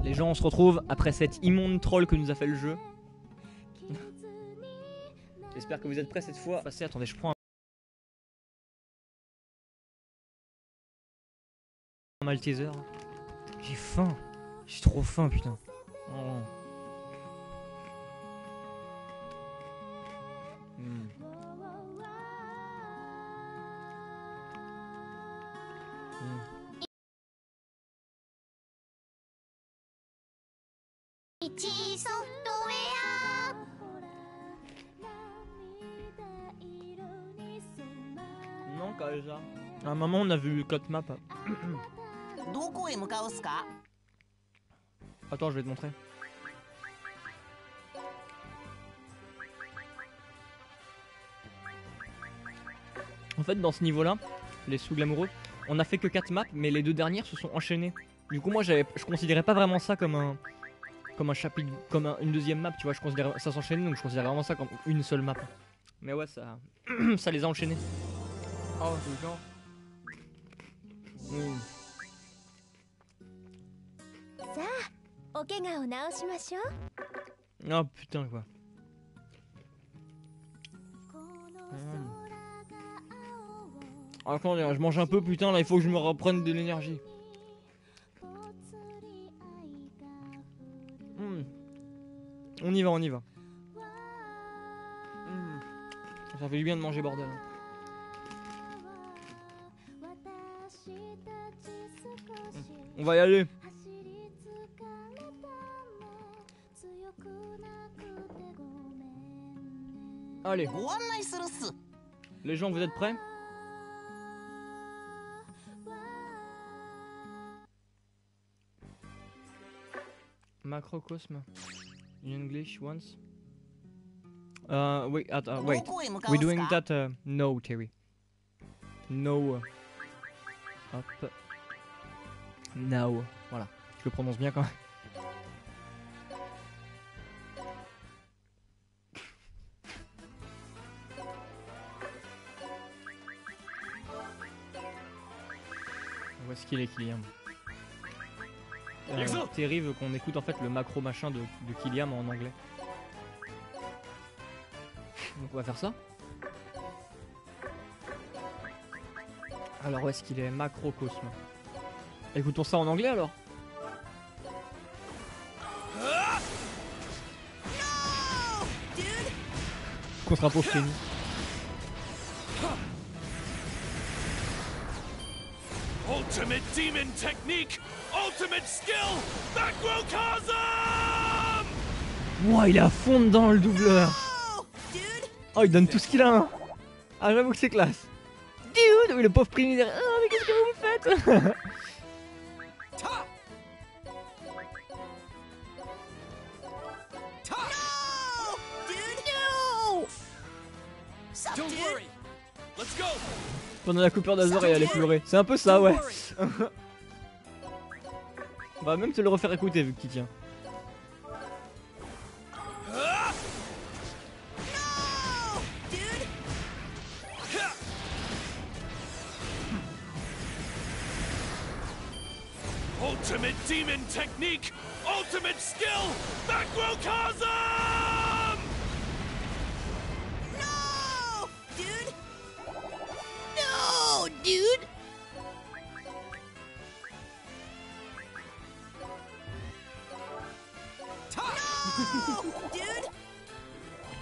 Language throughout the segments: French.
Les gens, on se retrouve après cette immonde troll que nous a fait le jeu. J'espère que vous êtes prêts cette fois. Passez, attendez, je prends un Malteser. J'ai faim. J'ai trop faim, putain. Oh. Mm. Non, Kaja. À un moment, on a vu le code map. Attends, je vais te montrer. En fait, dans ce niveau-là, les sous-glamoureux, on a fait que 4 maps, mais les 2 dernières se sont enchaînées. Du coup, moi, je considérais pas vraiment ça comme un chapitre, comme une deuxième map, tu vois. Je considérais ça s'enchaînait, donc je considérais vraiment ça comme une seule map. Mais ouais, ça, ça les a enchaînés. Oh, c'est genre. Oh putain quoi. Attendez, je mange un peu putain là, il faut que je me reprenne de l'énergie. On y va, on y va. Ça fait du bien de manger bordel. On va y aller. Allez. Les gens, vous êtes prêts? Macrocosme. In English once. Wait. We're doing that. No, Terry. No. Hop. Now. Voilà. Je le prononce bien quand même. Où est-ce qu'il est, Kylian? Terry veut qu'on écoute en fait le macro machin de Kylian en anglais. Donc on va faire ça. Alors où est-ce qu'il est? Macrocosme. Écoutons ça en anglais alors. Contre un pauvre Kenny. Ultimate demon technique, ultimate skill, macrocosm! Wow, il est à fond dedans le doubleur. Oh, il donne tout ce qu'il a. Hein. Ah, j'avoue que c'est classe. Dude, oui, le pauvre Primi derrière. Oh, mais qu'est-ce que vous me faites? Pendant la coupure d'Azor, il allait pleurer. C'est un peu ça, ouais. On va même te le refaire écouter vu que tu tiens. Ultimate demon technique, ultimate skill, macrocosm! No, dude! No, dude!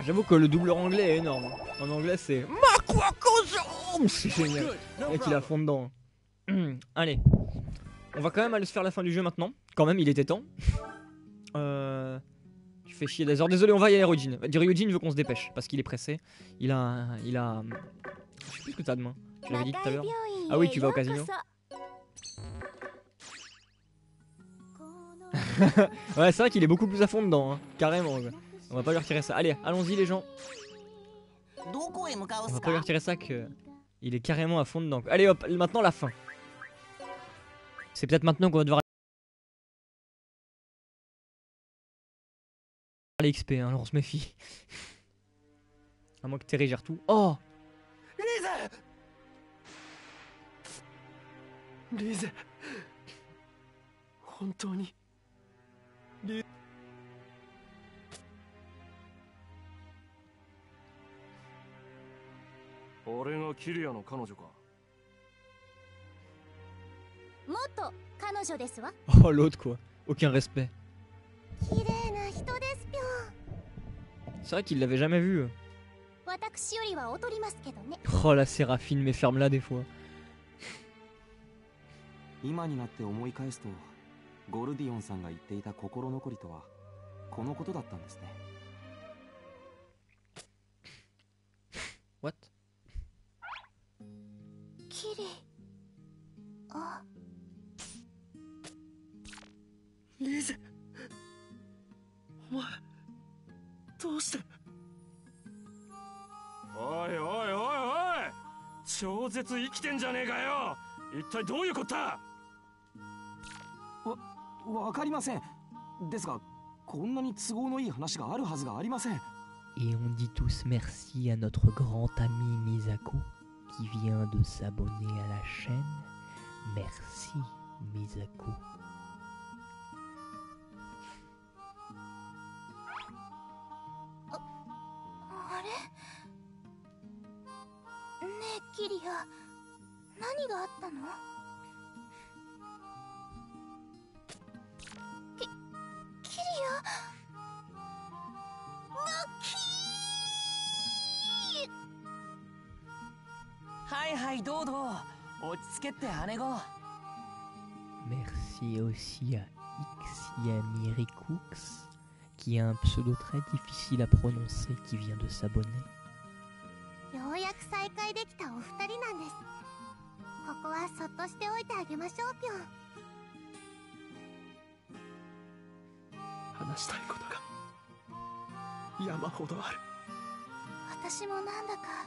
J'avoue que le doubleur anglais est énorme. En anglais, c'est Macrocosm. C'est génial. Le mec, il est à fond dedans. Allez. On va quand même aller se faire la fin du jeu maintenant. Quand même, il était temps. Je fais chier d'Azor. Désolé, on va y aller, Ryujin. Ryujin veut qu'on se dépêche parce qu'il est pressé. Il a. Je sais plus ce que t'as demain. Je l'avais dit tout à l'heure. Ah oui, tu vas au casino. Ouais, c'est vrai qu'il est beaucoup plus à fond dedans. Hein. Carrément. Quoi. On va pas lui retirer ça. Allez, allons-y, les gens. On va pas lui retirer ça que. Il est carrément à fond dedans. Allez, hop, maintenant la fin. C'est peut-être maintenant qu'on va devoir aller XP, hein, alors on se méfie. À moins que Terry gère tout. Oh! Lise! 本当に俺がキリアの彼女か。元彼女ですわ。 Oh l'autre quoi, aucun respect. 綺麗な人ですぴょん。 C'est vrai qu'il l'avait jamais vu. 私よりは劣りますけどね。 Oh la Séraphine, mais ferme-la des fois. 今になって思い返すと、ゴルディオンさんが言っていた心残りとはこのことだったんですね。 What? キリ。あ。リーゼ、お前どうして。おいおいおいおい、超絶生きてんじゃねえかよ。一体どういうことだ。わかりません。ですがこんなに都合のいい話があるはずがありません。 Et on dit tous merci à notre grand ami Misako qui vient de s'abonner à la chaîne. Merci Misako. あれ？ねえキリア、何があったの？キリア？マキー！はいはいどうぞ、落ち着けって姉子。 Merci aussi à Xiamirikux qui a un pseudo très difficile à prononcer qui vient de s'abonner. ようやく再会できたお二人なんです。ここはそっとしておいてあげましょうぴょん。話したいことが山ほどある。私もなんだか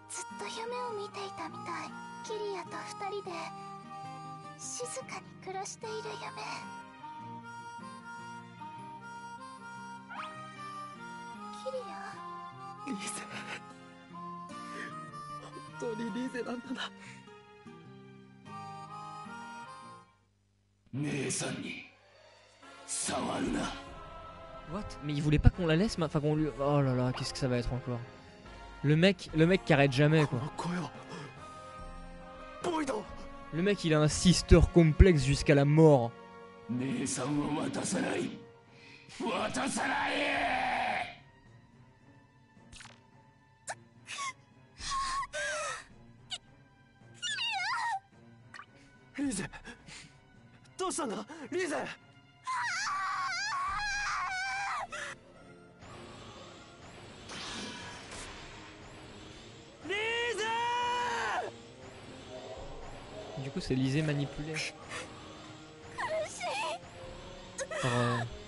ずっと夢を見ていたみたい。キリアと二人で静かに暮らしている夢。キリア？リーゼ、本当にリーゼなんだな。姉さんに触るな。 What? Mais il voulait pas qu'on la laisse, enfin qu'on lui... Oh là là, qu'est-ce que ça va être encore? Le mec qui arrête jamais quoi. Le mec il a un sister complexe jusqu'à la mort. 姉さんを渡さない。渡さない。リーゼ、どうしたんだリーゼ。Du coup c'est Lisée manipulée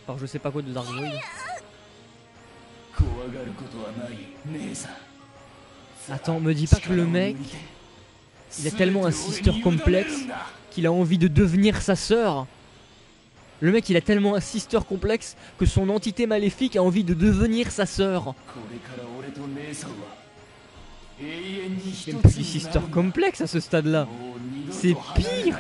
par je sais pas quoi de Dark Void. 怖がることはない姉さん。 Attends, me dis pas que le mec il a tellement un sister complexe qu'il a envie de devenir sa sœur. Le mec il a tellement un sister complexe que son entité maléfique a envie de devenir sa sœur. Il y a plus du sister complexe à ce stade là. C'est pire.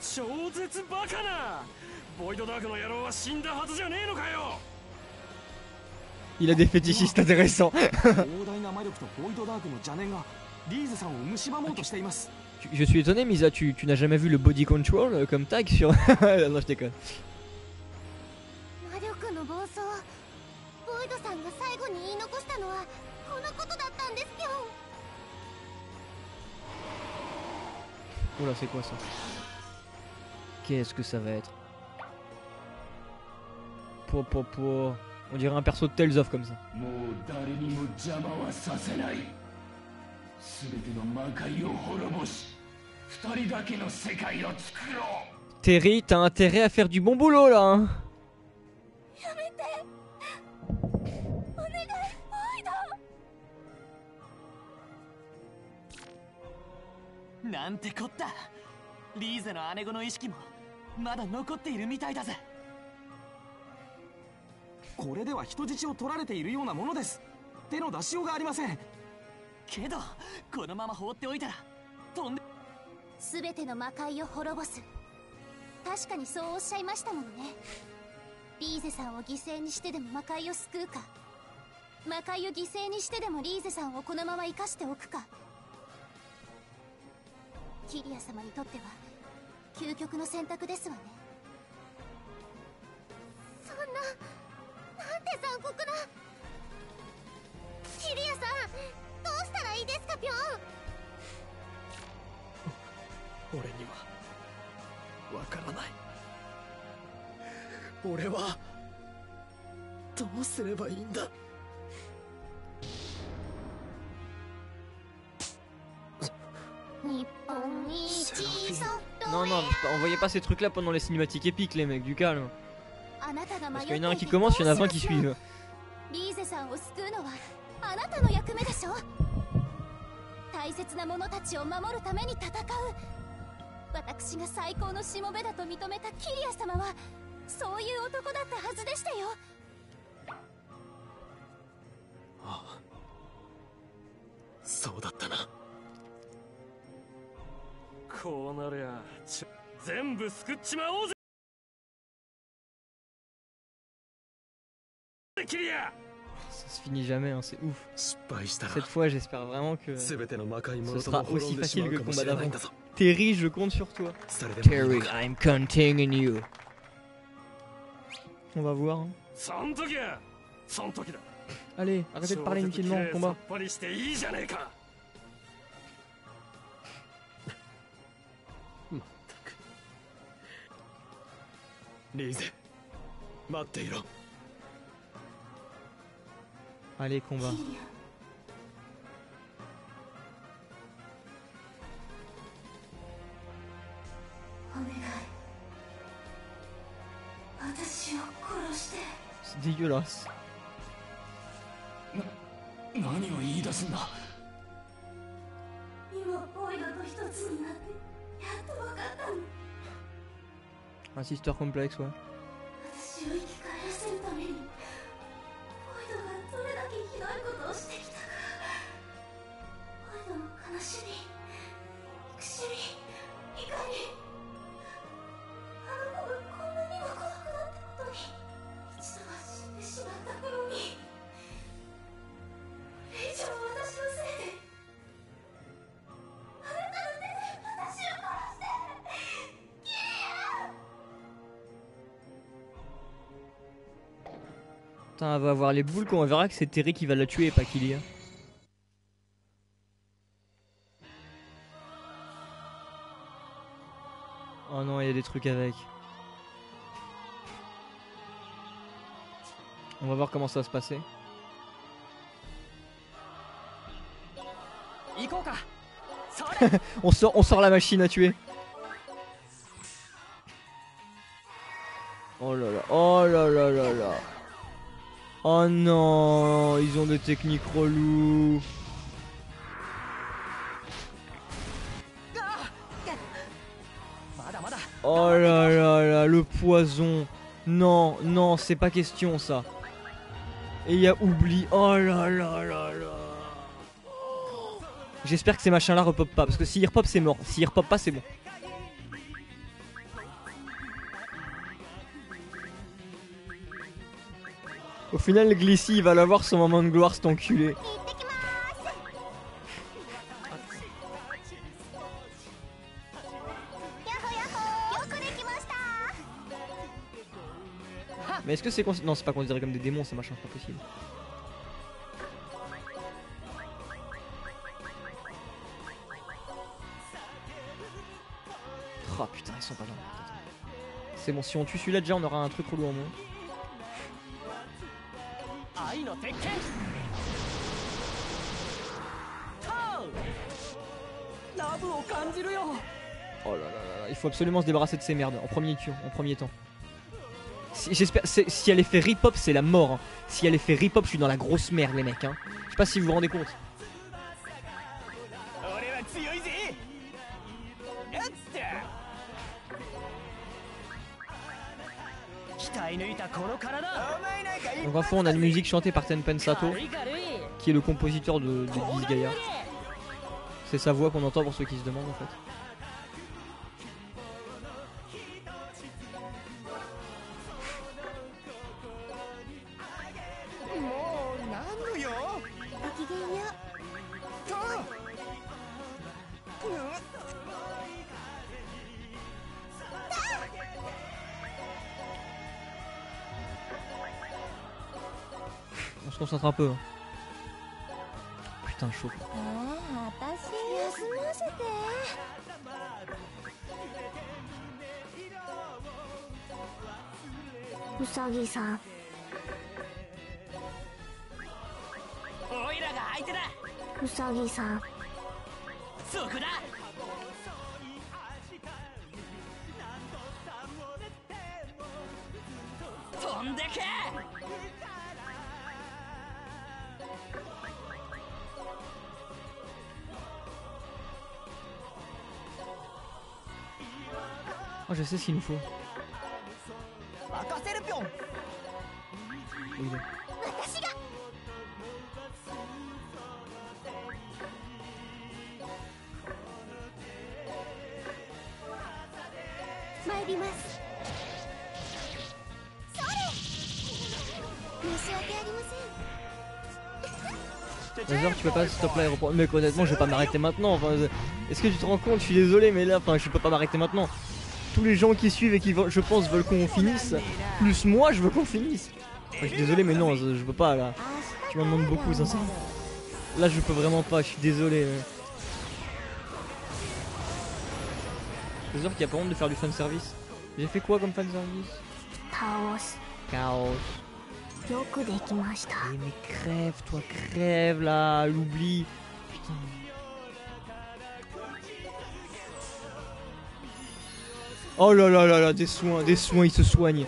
超絶バカな。ボイドダークの野郎は死んだはずじゃねえのかよ。 Il a des fétichistes intéressants. 膨大な魔力とボイドダークの邪念がリーゼさんを蝕もうとしています。 Je suis étonné, Misa, tu n'as jamais vu le body control comme tag sur... Non, je déconne. 魔力の暴走、ボイドさんが最後に言い残したのはこのことだったんですぴょん。 Oula, c'est quoi ça? Qu'est-ce que ça va être? On dirait un perso de Tales of comme ça. もう誰にも邪魔はさせない。すべての魔界を滅ぼし、二人だけの世界を作ろう。 Terry, t'as intérêt à faire du bon boulot là, hein? やめて。お願い、ボイド。なんてこった。リーゼの姉子の意識もまだ残っているみたいだぜ。これでは人質を取られているようなものです。手の出しようがありません。けどこのまま放っておいたら飛んで全ての魔界を滅ぼす。確かにそうおっしゃいましたものね。リーゼさんを犠牲にしてでも魔界を救うか、魔界を犠牲にしてでもリーゼさんをこのまま生かしておくか。キリア様にとっては究極の選択ですわね。そんな、なんて残酷な。キリアさん、どうしたらいいですか、ぴょん。俺にはわからない。俺はどうすればいいんだ。日本一ソフトウ Non, ェ non, envoyez pas ces trucs là pendant les cinématiques épiques, les mecs, du calme. アあなたが迷 Parce っ qu'il て y en a un いて qui commence, il y en a 20 qui どうしましょう。 suivent. リーゼさんを救うのはあなたの役目でしょ。大切な者たちを守るために戦う。私が最高のしもべだと認めたキリア様はそういう男だったはずでしたよ。ああ、そうだったな。こうなりゃ全部救っちまおうぜキリア。 Ça se finit jamais, hein, c'est ouf. 失敗したら Cette fois, j'espère vraiment que 全ての魔界 ce 者と sera も滅 aussi んでしま facile う que か le もし combat れないん d'avant. だぞ。 Terry, je compte sur toi. それでもいい Terry, のか。 I'm counting on you. On va voir. Hein. そん時やそん時だ。 Allez, arrêtez de parler inutilement, さ combat. っぱりしていいじゃねえか。まったく。リーゼ、待っていろ。 Allez, combat. キリア、お願い、私を殺して。 C'est dégueulasse. 何を言い出すんだ。今ボイドと一つになってやっと分かったの。 Un sister complexe, ouais. 私を生き返らせるためにボイドがどれだけひどいことをしてきたか。ボイドの悲しみ、憎しみ、怒り、あの子がこんなにも孤独だったことに一度は死んでしまった頃に、これ以上私のせいであなたの手で私を殺して。キリア。 Putain, elle va avoir les boules quand on verra que c'est Terry qui va la tuer et pas Killy. Oh non, il y a des trucs avec. On va voir comment ça va se passer. 行こうか。それ On sort la machine à tuer. Oh là là, oh là là là là. Oh non, ils ont des techniques reloues. Oh là là là, le poison. Non, non, c'est pas question ça. Et il y a oubli. Oh là là là là. J'espère que ces machins là repopent pas, parce que s'ils repopent c'est mort. S'ils repopent pas c'est bon. Au final, Glissy il va l'avoir son moment de gloire, cet enculé. 行ってきまーす。やっほやっほ、よくできました。 Mais est-ce que c'est non, c'est pas considéré comme des démons ces machins, c'est pas possible. Oh putain, ils sont pas là. C'est bon, si on tue celui-là déjà on aura un truc relou en moins. 愛の鉄拳。ラブを感じるよ。 Oh là là là là, il faut absolument se débarrasser de ces merdes en premier temps. J'espère, si elle est fait rip-hop c'est la mort. Hein. Si elle est fait rip-hop je suis dans la grosse merde les mecs. Hein. Je sais pas si vous vous rendez compte. 俺は強いぜ。やって鍛え抜いたこの体。お前なんか Donc en fond on a une musique chantée par Tenpen Sato, qui est le compositeur de Disgaea. C'est sa voix qu'on entend pour ceux qui se demandent en fait. On se concentre un peu. Hein. Putain chaud. うさぎさん。おいらが相手だ。うさぎさん。そこだ。飛んでけ。Oh, je sais ce qu'il nous faut. Oui, là. 参ります。それ。申し訳ありません。 Razor, tu peux pas stop l'aéroport. Mec, honnêtement, je vais pas m'arrêter maintenant. Enfin, est-ce que tu te rends compte? Je suis désolé, mais là, enfin, je peux pas m'arrêter maintenant. Tous les gens qui suivent et qui, je pense, veulent qu'on finisse. Plus moi, je veux qu'on finisse. Enfin, je suis désolé, mais non, je peux pas là. Tu m'en demandes beaucoup, sincèrement. Là, je peux vraiment pas. Je suis désolé. Razor qui a pas honte de faire du fanservice. J'ai fait quoi comme fanservice? Chaos. Eh, mais crève, toi, crève là, l'oubli. Putain. Oh là là là là, des soins, ils se soignent.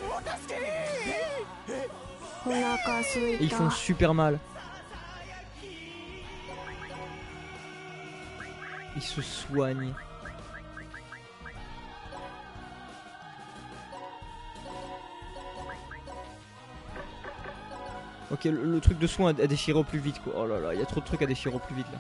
Et ils font super mal. Ils se soignent. Ok, le truc de soin a déchiré au plus vite quoi. Oh là là, il y a trop de trucs à déchirer au plus vite là.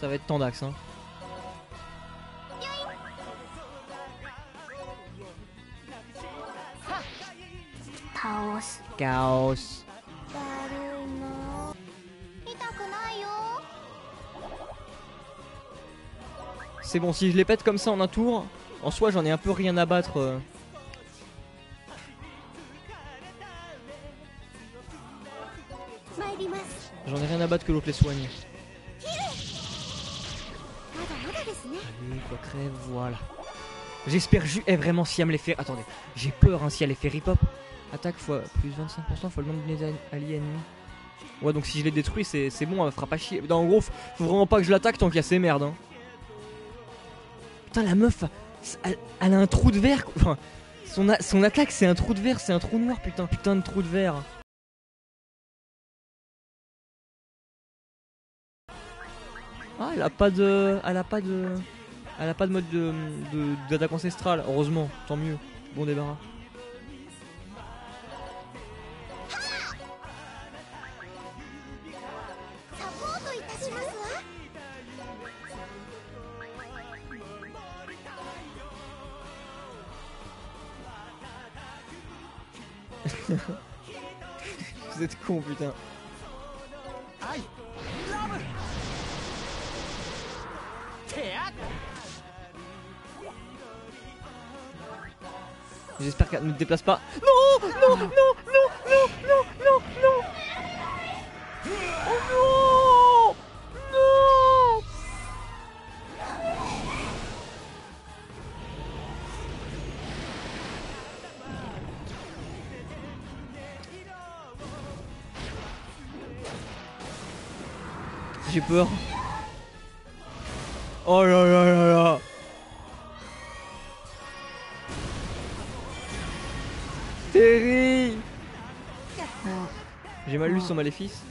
Ça va être tendax hein. Chaos. C'est bon, si je les pète comme ça en un tour, en soi j'en ai un peu rien à battre. J'en ai rien à battre que l'autre les soigne. Allez, quoi, crève, voilà. J'espère vraiment si elle me les fait. Attendez, j'ai peur hein, si elle les fait rip-hop. Attaque fois plus 25% fois le nombre d'alliés ennemis. Ouais, donc si je les détruis, c'est bon, elle me fera pas chier. Non, en gros, faut vraiment pas que je l'attaque tant qu'il y a ces merdes. Hein. Putain, la meuf, elle a un trou de verre. Enfin, son attaque, c'est un trou de verre, c'est un trou noir, putain. Putain de trou de verre. Ah, elle a pas de mode d'attaque ancestrale. Heureusement, tant mieux. Bon débarras. Vous êtes con putain. J'espère qu'elle ne te déplace pas. Non, non, non, non, non, non, non, non. Oh non, non. J'ai peur. Oh là là là là. Terry. J'ai mal lu son maléfice.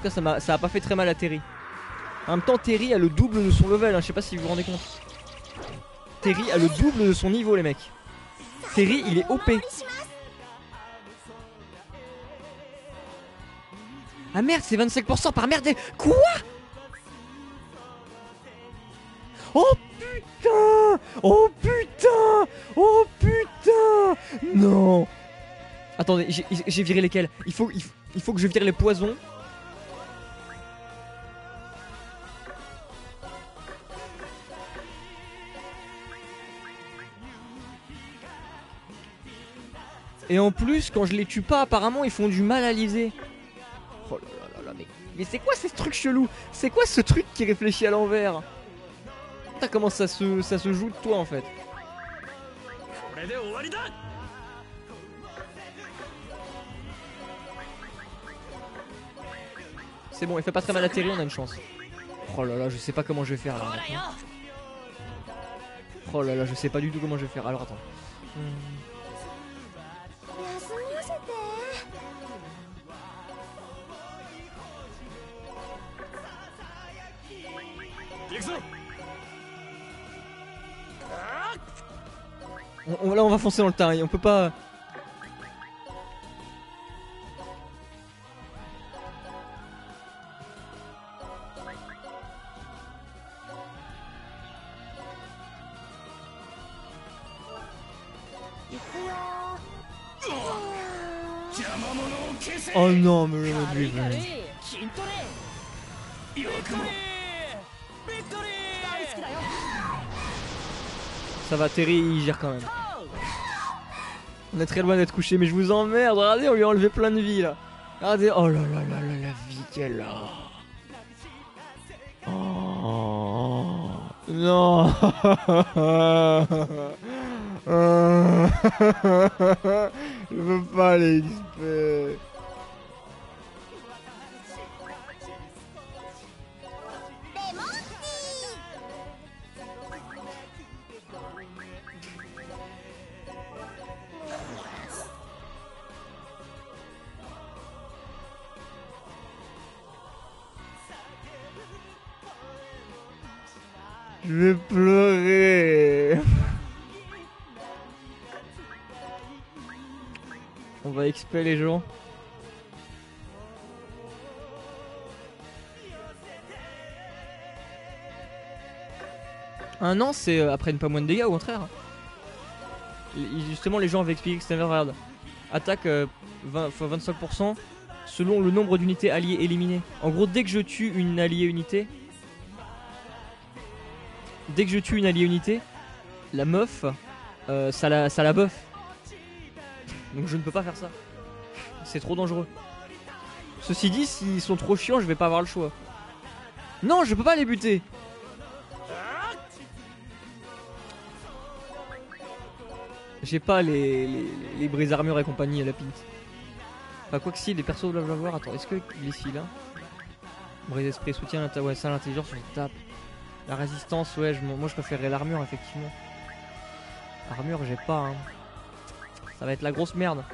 En tout cas, ça a pas fait très mal à Terry. En même temps, Terry a le double de son level, hein. Je sais pas si vous vous rendez compte. Terry a le double de son niveau, les mecs. Terry, il est OP. Ah merde, c'est 25% par merde. Quoi? Oh putain! Oh putain! Oh putain! Non! Attendez, j'ai viré lesquels? Il faut que je vire les poisons. Et en plus, quand je les tue pas, apparemment, ils font du mal à liser. Oh là là là là, mais c'est quoi ces trucs chelous? C'est quoi ce truc qui réfléchit à l'envers? Putain, comment ça se joue de toi en fait? C'est bon, il fait pas très mal à Terry, on a une chance. Oh là là, je sais pas comment je vais faire là. Oh là là, je sais pas du tout comment je vais faire. Alors attends. Là on va foncer dans le tas, on peut pas... Oh non, mais ça va, Terry il gère quand même. On est très loin d'être couché, mais je vous emmerde. Regardez, on lui a enlevé plein de vie là. Regardez, oh là là là là, la vie qu'elle a. Oh non. Je veux pas aller XP. Je vais pleurer. On va XP les gens. Un an, c'est après pas moins de dégâts, au contraire. Justement, les gens avaient expliqué que c'était regarde. Attaque 25% selon le nombre d'unités alliées éliminées. En gros, dès que je tue une alliée unité, la meuf, ça la buff. Donc je ne peux pas faire ça. C'est trop dangereux. Ceci dit, s'ils sont trop chiants, je vais pas avoir le choix. Non, je peux pas les buter. J'ai pas les brise armures et compagnie à la pinte. Enfin, quoi que si, les persos doivent l'avoir. Attends, est-ce que il est ici là? Brise esprit, soutien, ouais, ça l'intelligence, on tape. La résistance, ouais, moi je préférerais l'armure, effectivement. Armure, j'ai pas, hein. Ça va être la grosse merde.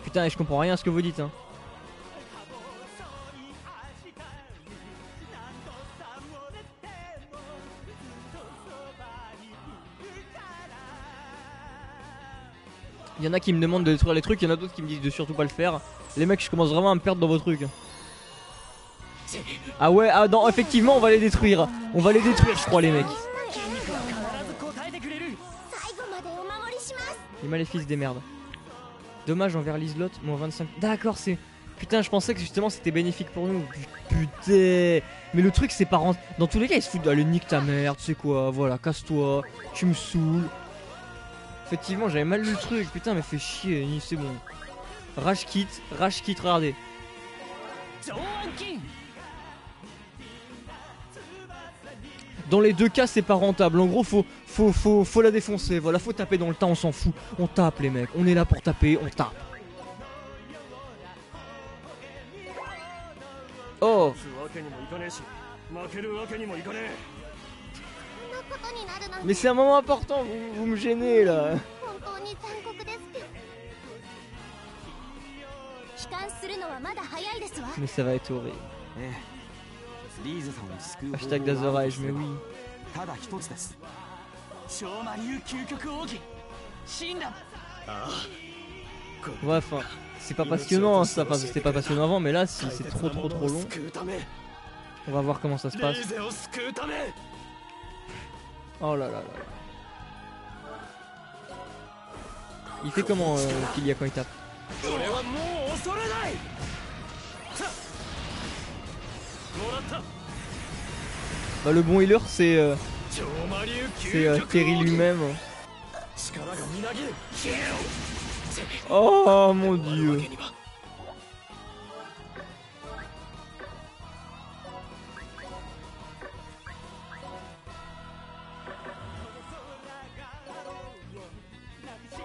Putain, je comprends rien à ce que vous dites, hein. Il y en a qui me demandent de détruire les trucs, il y en a d'autres qui me disent de surtout pas le faire. Les mecs, je commence vraiment à me perdre dans vos trucs. Ah ouais, ah non, effectivement, on va les détruire. On va les détruire, je crois, les mecs. Les maléfices des merdes. Dommage envers Liselot, moins 25. D'accord, c'est... Putain, je pensais que justement c'était bénéfique pour nous. Putain. Mais le truc, c'est pas rentrer. Dans tous les cas, ils se foutent d'aller nique ta mère, tu sais quoi, voilà, casse-toi, tu me saoules. Effectivement, j'avais mal lu le truc, putain, mais fait chier, c'est bon. Rage kit, regardez. Dans les deux cas, c'est pas rentable. En gros, faut la défoncer. Voilà, faut taper dans le tas, on s'en fout. On tape, les mecs. On est là pour taper, on tape. Oh, 勝つわけにもいかねえし負けるわけにもいかねえ mais c'est un moment important, vous me gênez là. 本当に残酷です悲観するのはまだ早いですわ Mais ça va être horrible. ええリーゼさんを救う Hashtag Dazorage, mais oui. ただ一つです。超魔流究極奥義神羅 Ouais, enfin, c'est pas passionnant ça. Enfin, c'était pas passionnant avant, mais là, si c'est trop long, on va voir comment ça se passe. リーゼを救うため Oh là là là. Il fait comment Kylia quand il tape? 俺はもう恐れないもらった Bah, le bon healer, c'est 超魔流 Terry lui-même. 力がみなぎる Oh mon dieu.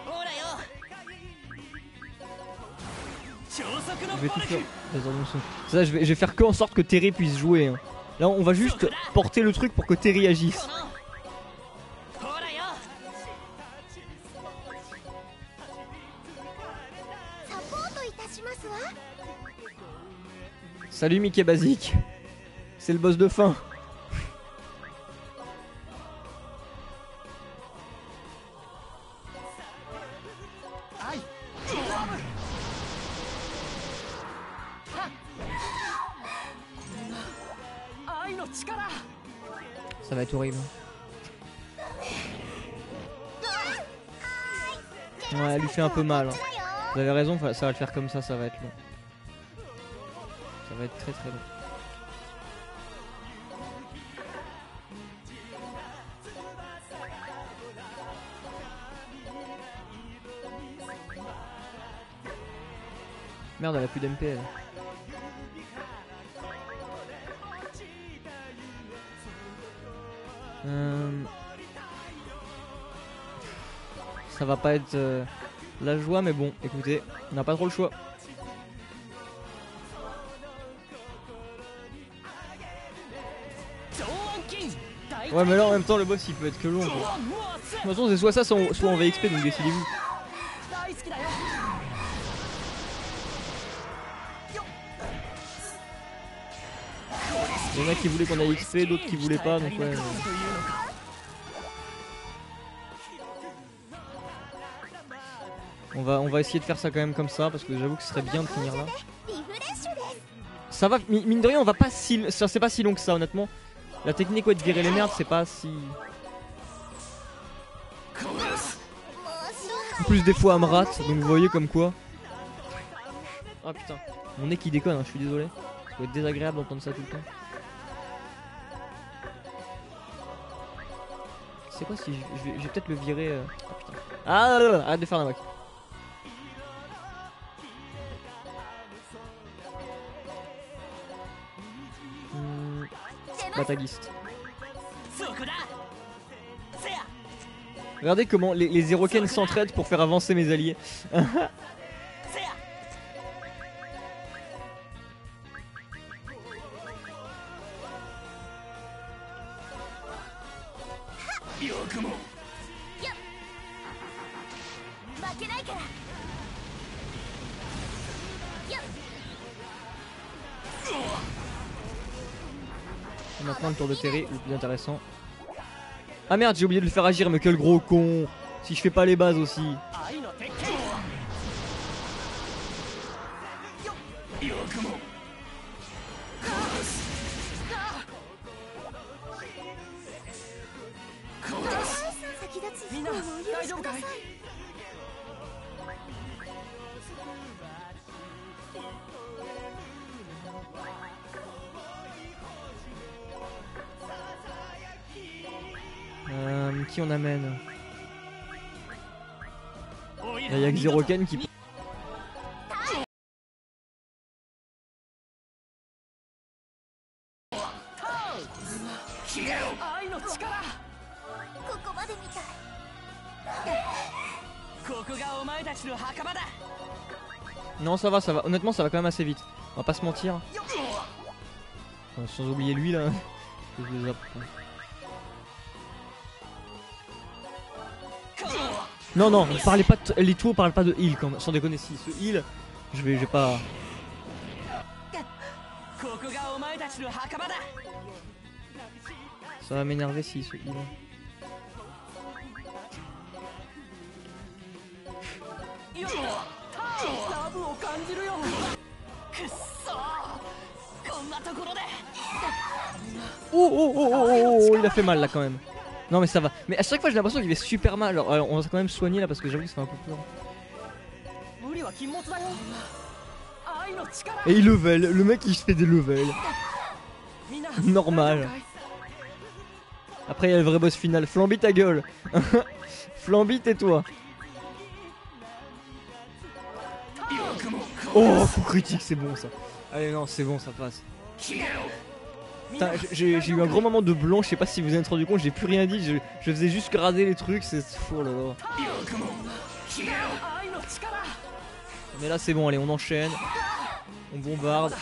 ほらよ超速の Je vais ボ tout ル faire. ク Attends, doucement. Ça, je vais faire que en sorte que Terry puisse jouer. Hein. Là, on va juste porter le truc pour que Terry agisse. このほらよサポートいたしますわ Salut Mickey Basique. C'est le boss de fin. 愛 愛の力 Ça va être horrible. Ouais, elle lui fait un peu mal. Hein. Vous avez raison, ça va le faire comme ça va être long. Ça va être très très long. Merde, elle a plus d'MP elle. Ça va pas être la joie, mais bon, écoutez, on n'a pas trop le choix. Ouais, mais là en même temps, le boss il peut être que long. Quoi. De toute façon, c'est soit ça, soit en VXP, donc décidez-vous. 大好きだよ Il y en a qui voulaient qu'on aille XP, d'autres qui voulaient pas, donc ouais. On va essayer de faire ça quand même comme ça, parce que j'avoue que ce serait bien de finir là. リフレッシュです Ça va, mine de rien, on va pas si. C'est pas si long que ça, honnêtement. La technique, ouais, de virer les merdes, c'est pas si. En plus, des fois, elle me rate, donc vous voyez comme quoi. Ah putain, mon nez qui déconne, hein, je suis désolé. Ça va être désagréable d'entendre ça tout le temps. C'est quoi si je vais peut-être le virer. Ah putain. Ah là là, arrête de faire la moque. Bataguiste. そこだせや Regardez comment les Zeroken s'entraident pour faire avancer mes alliés. せや よくも負けないからよっ Maintenant le tour de Terry, le plus intéressant. Ah merde, j'ai oublié de le faire agir, mais quel gros con. Si je fais pas les bases aussi. 愛の鉄拳よくも先立つみんな不幸をお許大丈夫かいしください Qui on amène? おい Il y a que Zeroken qui. 愛のここまでみたい。ここがお前たちの墓場だ。 Non, ça va. Honnêtement, ça va quand même assez vite. On va pas se mentir. Sans oublier lui là. Je les zappe. Non, non, parlez pas de... les tours parlent pas de heal quand même. Sans déconner, si ce heal, je vais pas. ここがお前たちの墓場だ。 Ça va m'énerver si ce heal. ラブを感じるよ。くっそー、こんなところで。 Oh, il a fait mal là quand même. Non mais ça va. Mais à chaque fois j'ai l'impression qu'il fait super mal. Alors, on va quand même soigner là parce que j'avoue que ça fait un peu peur. 無理は禁物だよ。愛の力。 Et il level, le mec il se fait des levels. みんな Normal. Après il y a le vrai boss final. Flamby ta gueule. Flamby tais-toi. Oh, coup critique, c'est bon ça. Allez, non, c'est bon, ça passe. Putain, j'ai eu un gros moment de blanc, je sais pas si vous vous êtes rendu compte, j'ai plus rien dit, je faisais juste grader les trucs, c'est fou là là. Mais là c'est bon, allez, on enchaîne. On bombarde.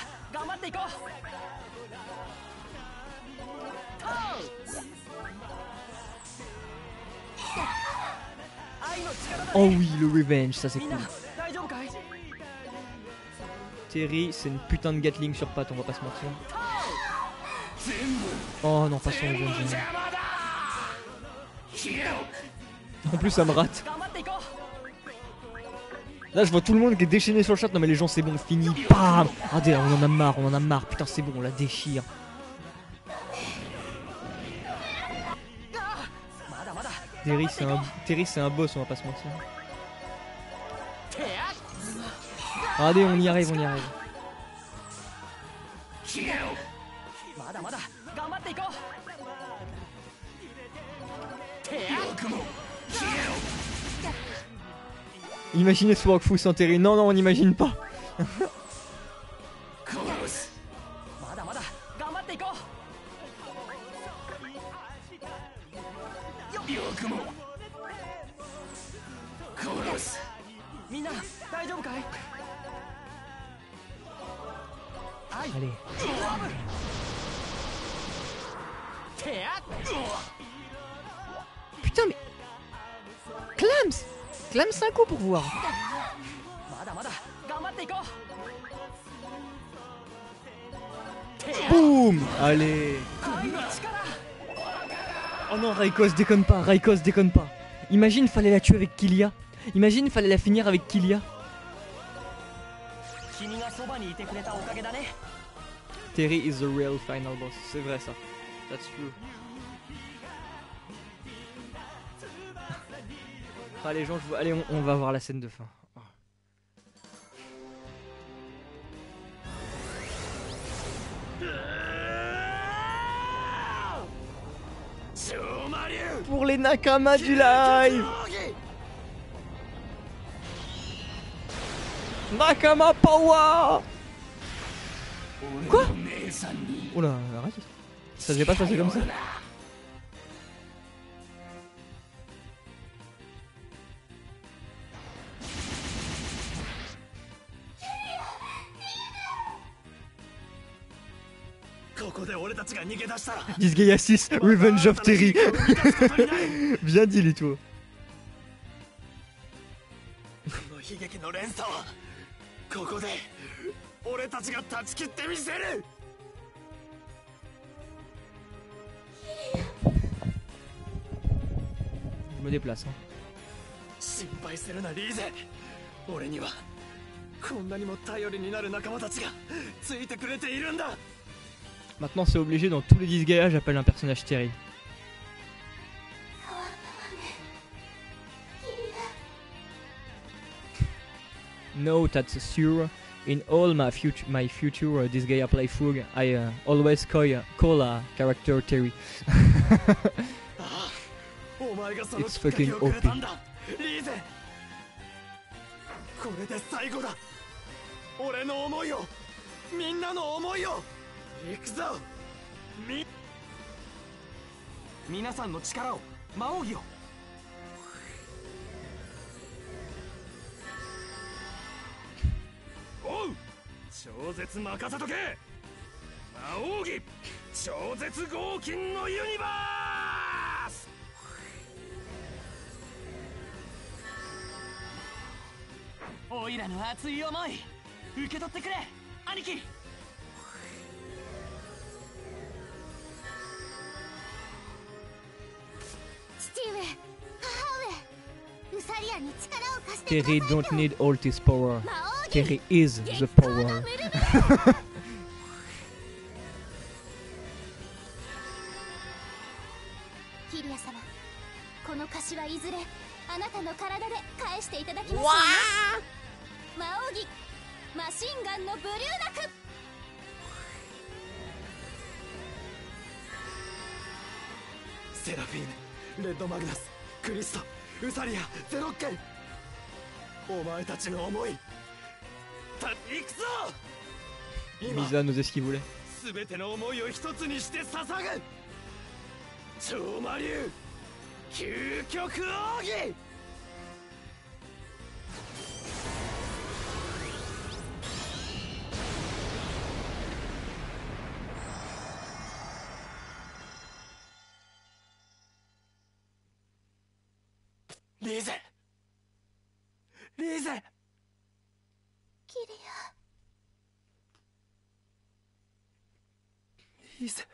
Oh oui, le revenge, ça c'est cool. Terry, c'est une putain de Gatling sur patte, on va pas se mentir. Oh non, pas son revenge. En plus, ça me rate. Là, je vois tout le monde qui est déchaîné sur le chat. Non, mais les gens, c'est bon, fini. Bam. Regardez, on en a marre. Putain, c'est bon, on la déchire. Terry, c'est un boss, on va pas se mentir. Regardez, on y arrive. Imaginez ce Wakfu sans Terry. Non, on n'imagine pas. Allez. Putain mais... Clams 5 coups pour voir. Boum. Allez. Oh non, Raikos déconne pas. Imagine fallait la tuer avec Killia. Imagine fallait la finir avec Killia. Terry is the real final boss. C'est vrai ça. That's true. Allez, gens, allez, on va voir la scène de fin. Pour les Nakama du live. Nakama Power. Quoi? Oh là, arrête. Ça devait pas se passer comme ça. Disgaea 6, Revenge of Terry. Bien dit, Lito. Je me déplace. Maintenant c'est obligé, dans tous les Disgaea j'appelle un personnage Terry. No, that's sure. In all my future Disgaea playthrough, I always call a character Terry. It's fucking OP. 皆さんの力を魔王儀を。おう、超絶任せとけ。魔王儀超絶合金のユニバース。おいらの熱い思い受け取ってくれ兄貴。父上、母上、ウサリアに力を貸してくだ Terry さいよ。 don't need all this power. 魔王 Terry 儀 is the 激高の power. ムルベキリア様、この貸しはいずれあなたの体で返していただきますよね。魔王儀マシンガンのブリューダク。セラフィーヌ、レッドマグナス、クリスト、ウサリア、ゼロッケン、お前たちの思い行くぞ。今 Misa nous est ce qu'il voulait. 全ての思いを一つにして捧ぐ超魔竜究極奥義。リーゼ、リーゼ、キリア、リーゼ、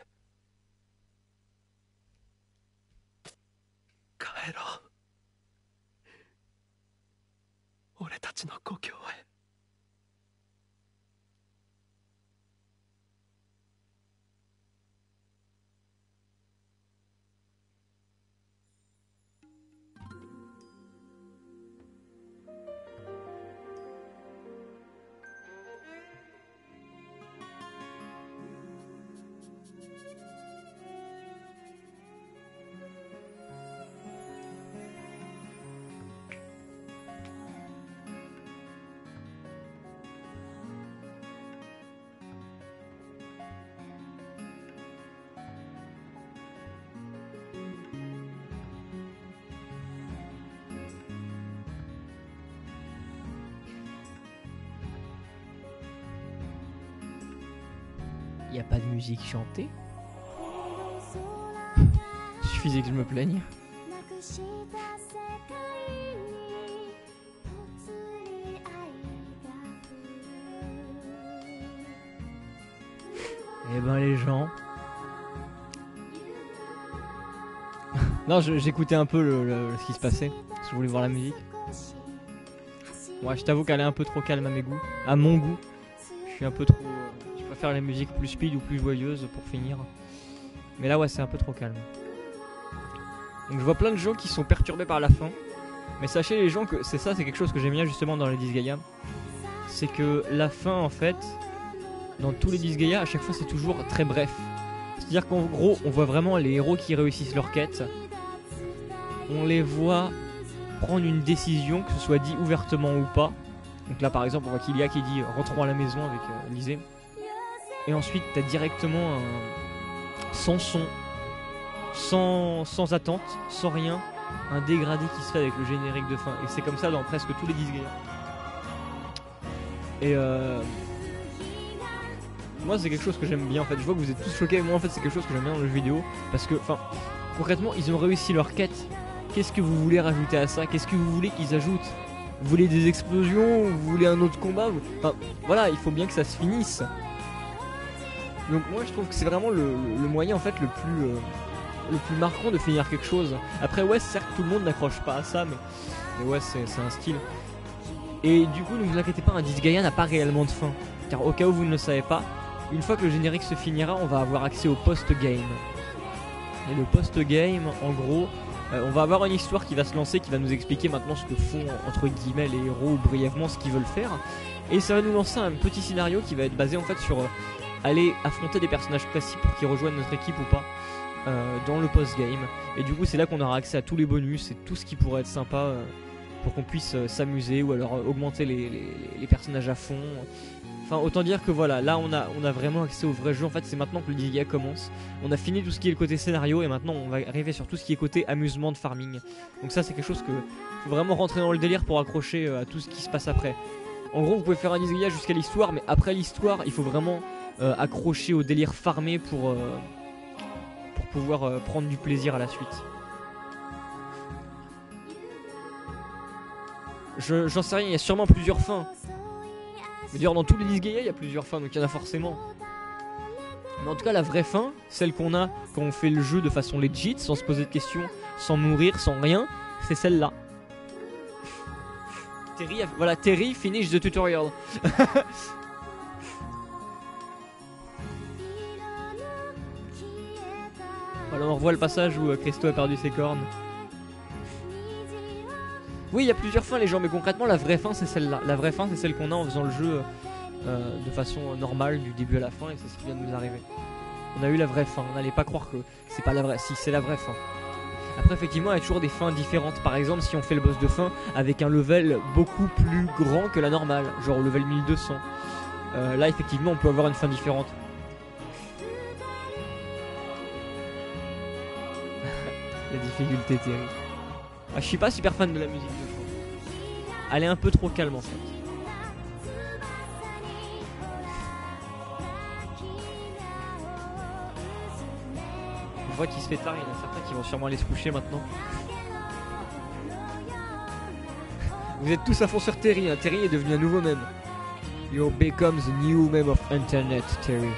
帰ろう。俺たちの故郷へ。Y a pas de musique chantée. Suffisait que je me plaigne. Eh ben les gens. Non, j'écoutais un peu ce qui se passait, parce que je voulais voir la musique. Moi, je t'avoue qu'elle est un peu trop calme à mes goûts, à mon goût. Je suis un peu trop. Je préfère les musiques plus speed ou plus joyeuses pour finir. Mais là, ouais, c'est un peu trop calme. Donc, je vois plein de gens qui sont perturbés par la fin. Mais sachez les gens que c'est quelque chose que j'aime bien justement dans les Disgaea. C'est que la fin, en fait, dans tous les Disgaea, à chaque fois, c'est toujours très bref. C'est-à-dire qu'en gros, on voit vraiment les héros qui réussissent leur quête. On les voit prendre une décision, que ce soit dit ouvertement ou pas. Donc là, par exemple, on voit Kilia qui dit « rentrons à la maison » avec Lysée. Et ensuite, t'as directement sans son, sans attente, sans rien, un dégradé qui se fait avec le générique de fin. Et c'est comme ça dans presque tous les Disgaea. Et moi, c'est quelque chose que j'aime bien en fait. Je vois que vous êtes tous choqués. Moi, en fait, c'est quelque chose que j'aime bien dans le jeu vidéo. Parce que, enfin, concrètement, ils ont réussi leur quête. Qu'est-ce que vous voulez rajouter à ça? Qu'est-ce que vous voulez qu'ils ajoutent? Vous voulez des explosions? Vous voulez un autre combat? Enfin, voilà, il faut bien que ça se finisse. Donc moi, je trouve que c'est vraiment le moyen en fait le plus marquant de finir quelque chose. Après, ouais, certes, tout le monde n'accroche pas à ça, mais ouais, c'est un style. Et du coup, ne vous inquiétez pas, un Disgaea n'a pas réellement de fin. Car au cas où vous ne le savez pas, une fois que le générique se finira, on va avoir accès au post-game. Et le post-game, en gros, on va avoir une histoire qui va se lancer, qui va nous expliquer maintenant ce que font, entre guillemets, les héros, ou brièvement ce qu'ils veulent faire. Et ça va nous lancer un petit scénario qui va être basé en fait sur aller affronter des personnages précis pour qu'ils rejoignent notre équipe ou pas dans le post-game. Et du coup, c'est là qu'on aura accès à tous les bonus et tout ce qui pourrait être sympa pour qu'on puisse s'amuser ou alors augmenter les personnages à fond. Enfin, autant dire que voilà, là on a vraiment accès au vrai jeu. En fait, c'est maintenant que le Disgaea commence. On a fini tout ce qui est le côté scénario et maintenant on va arriver sur tout ce qui est côté amusement de farming. Donc ça, c'est quelque chose que faut vraiment rentrer dans le délire pour accrocher à tout ce qui se passe après. En gros, vous pouvez faire un Disgaea jusqu'à l'histoire, mais après l'histoire, il faut vraiment accrocher au délire farmé pour pouvoir prendre du plaisir à la suite. J'en sais rien, il y a sûrement plusieurs fins. Mais d'ailleurs, dans tous les Disgaea, il y a plusieurs fins, donc il y en a forcément. Mais en tout cas, la vraie fin, celle qu'on a quand on fait le jeu de façon legit, sans se poser de questions, sans mourir, sans rien, c'est celle-là. Voilà, Terry finish the tutorial. Voilà, on revoit le passage où Christo a perdu ses cornes. Oui, il y a plusieurs fins les gens, mais concrètement la vraie fin c'est celle-là. La vraie fin c'est celle qu'on a en faisant le jeu de façon normale du début à la fin, et c'est ce qui vient de nous arriver. On a eu la vraie fin, on n'allait pas croire que c'est pas la vraie, si c'est la vraie fin. Après effectivement il y a toujours des fins différentes. Par exemple si on fait le boss de fin avec un level beaucoup plus grand que la normale, genre au level 1200, là effectivement on peut avoir une fin différente. La difficulté terrible. Ah, je suis pas super fan de la musique de fond. Elle est un peu trop calme en fait. On voit qu'il se fait tard, il y en a certains qui vont sûrement aller se coucher maintenant. Vous êtes tous à fond sur Terry, hein. Terry est devenu un nouveau meme. You become the new meme of internet, Terry.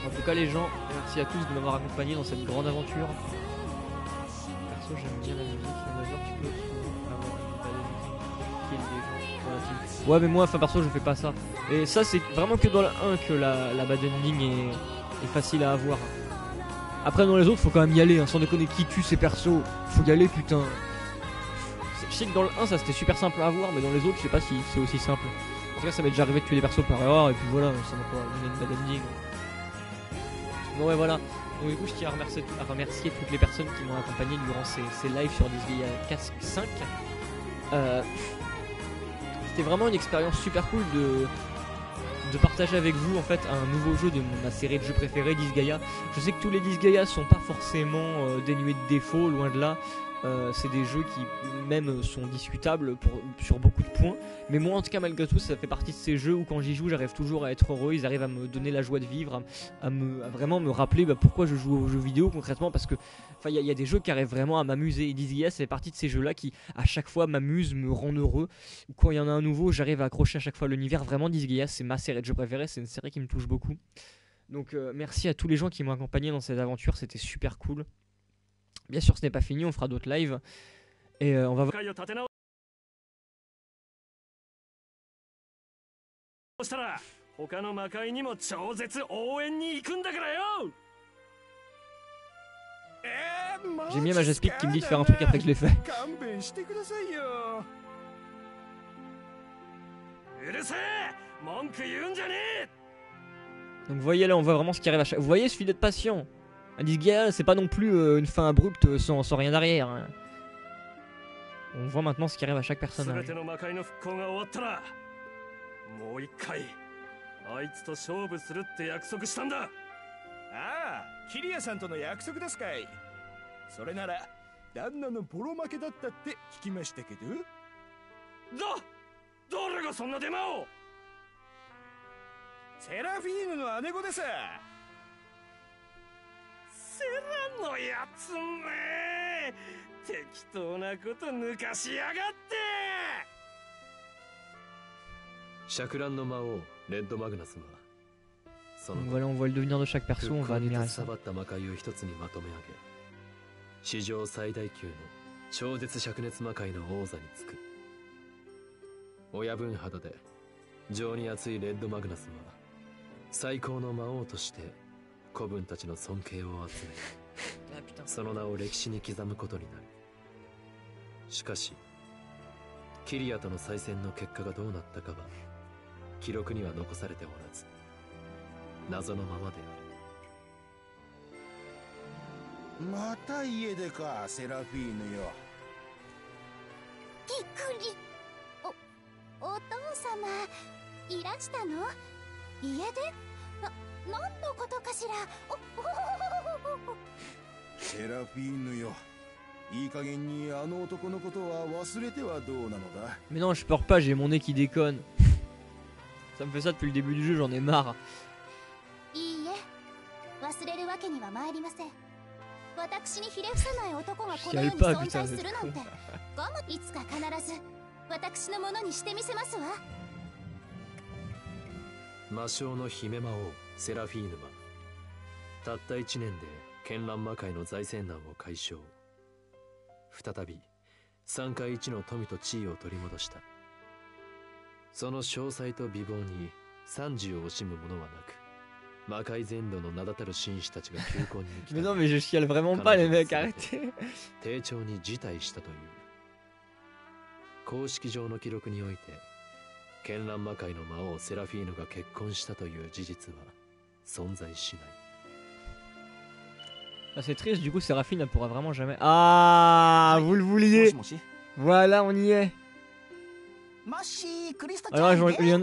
En tout cas les gens, merci à tous de m'avoir accompagné dans cette grande aventure. Perso j'aime bien la musique, d'ailleurs tu peux avoir une belle musique. Ouais mais moi enfin perso je fais pas ça. Et ça c'est vraiment que dans le 1 que la bad ending est facile à avoir. Après dans les autres faut quand même y aller, hein. Sans déconner, qui tue ses persos, faut y aller putain. Je sais que dans le 1 ça c'était super simple à avoir, mais dans les autres je sais pas si c'est aussi simple. En tout cas ça m'est déjà arrivé de tuer des persos par erreur et puis voilà, ça m'a pas donné une bad ending. Bon ouais voilà, donc du coup je tiens à remercier toutes les personnes qui m'ont accompagné durant ces lives sur Disgaea 5. C'était vraiment une expérience super cool de partager avec vous en fait un nouveau jeu de ma série de jeux préférés, Disgaea. Je sais que tous les Disgaea sont pas forcément dénués de défauts, loin de là. C'est des jeux qui même sont discutables sur beaucoup de points, mais moi en tout cas malgré tout ça fait partie de ces jeux où quand j'y joue j'arrive toujours à être heureux. Ils arrivent à me donner la joie de vivre, à vraiment me rappeler pourquoi je joue aux jeux vidéo concrètement, parce que il y a des jeux qui arrivent vraiment à m'amuser, et Disgaea ça fait partie de ces jeux là qui à chaque fois m'amusent, me rend heureux. Quand il y en a un nouveau j'arrive à accrocher à chaque fois l'univers. Vraiment Disgaea c'est ma série de jeux préférée, c'est une série qui me touche beaucoup. Donc merci à tous les gens qui m'ont accompagné dans cette aventure, c'était super cool. Bien sûr ce n'est pas fini, on fera d'autres lives et on va voir. J'ai mis à Majaspic qui me dit de faire un truc après que je l'ai fait. Donc vous voyez là on voit vraiment ce qui arrive à chaque... Vous voyez, il suffit d'être patient. Un Disgaea c'est pas non plus une fin abrupte sans rien derrière, hein. On voit maintenant ce qui arrive à chaque personnage. Donc voilà, on voit le devenir de chaque perso, on va admirer ça. また家出か、セラフィーヌよ。びっくり。お父様いらしたの？家出？何のことかしら。セラフィーヌよ、いい加減にあの男のことは忘れてはどうなのだ。 Mais non, je pleure pas, j'ai mon nez qui déconne. Ça me fait ça depuis le début du jeu, j'en ai marre. いいえ、忘れるわけには参りません。私にひれ伏さない男がこの世に存在するなんて、いつか必ず私のものにしてみせますわ。魔性の姫魔王セラフィーヌはたった1年で絢爛魔界の財政難を解消、再び三界一の富と地位を取り戻した。その詳細と美貌に賛を惜しむ者はなく、魔界全土の名だたる紳士たちが求婚に来た。Mais non, mais je chiale vraiment pas les mecs, arrêtez. 丁重に辞退したという。公式上の記録において絢爛魔界の魔王セラフィーヌが結婚したという事実は存在しない。 Ah, c'est triste, du coup Séraphine elle pourra vraiment jamais... Ah, vous le vouliez. Voilà, on y est. Alors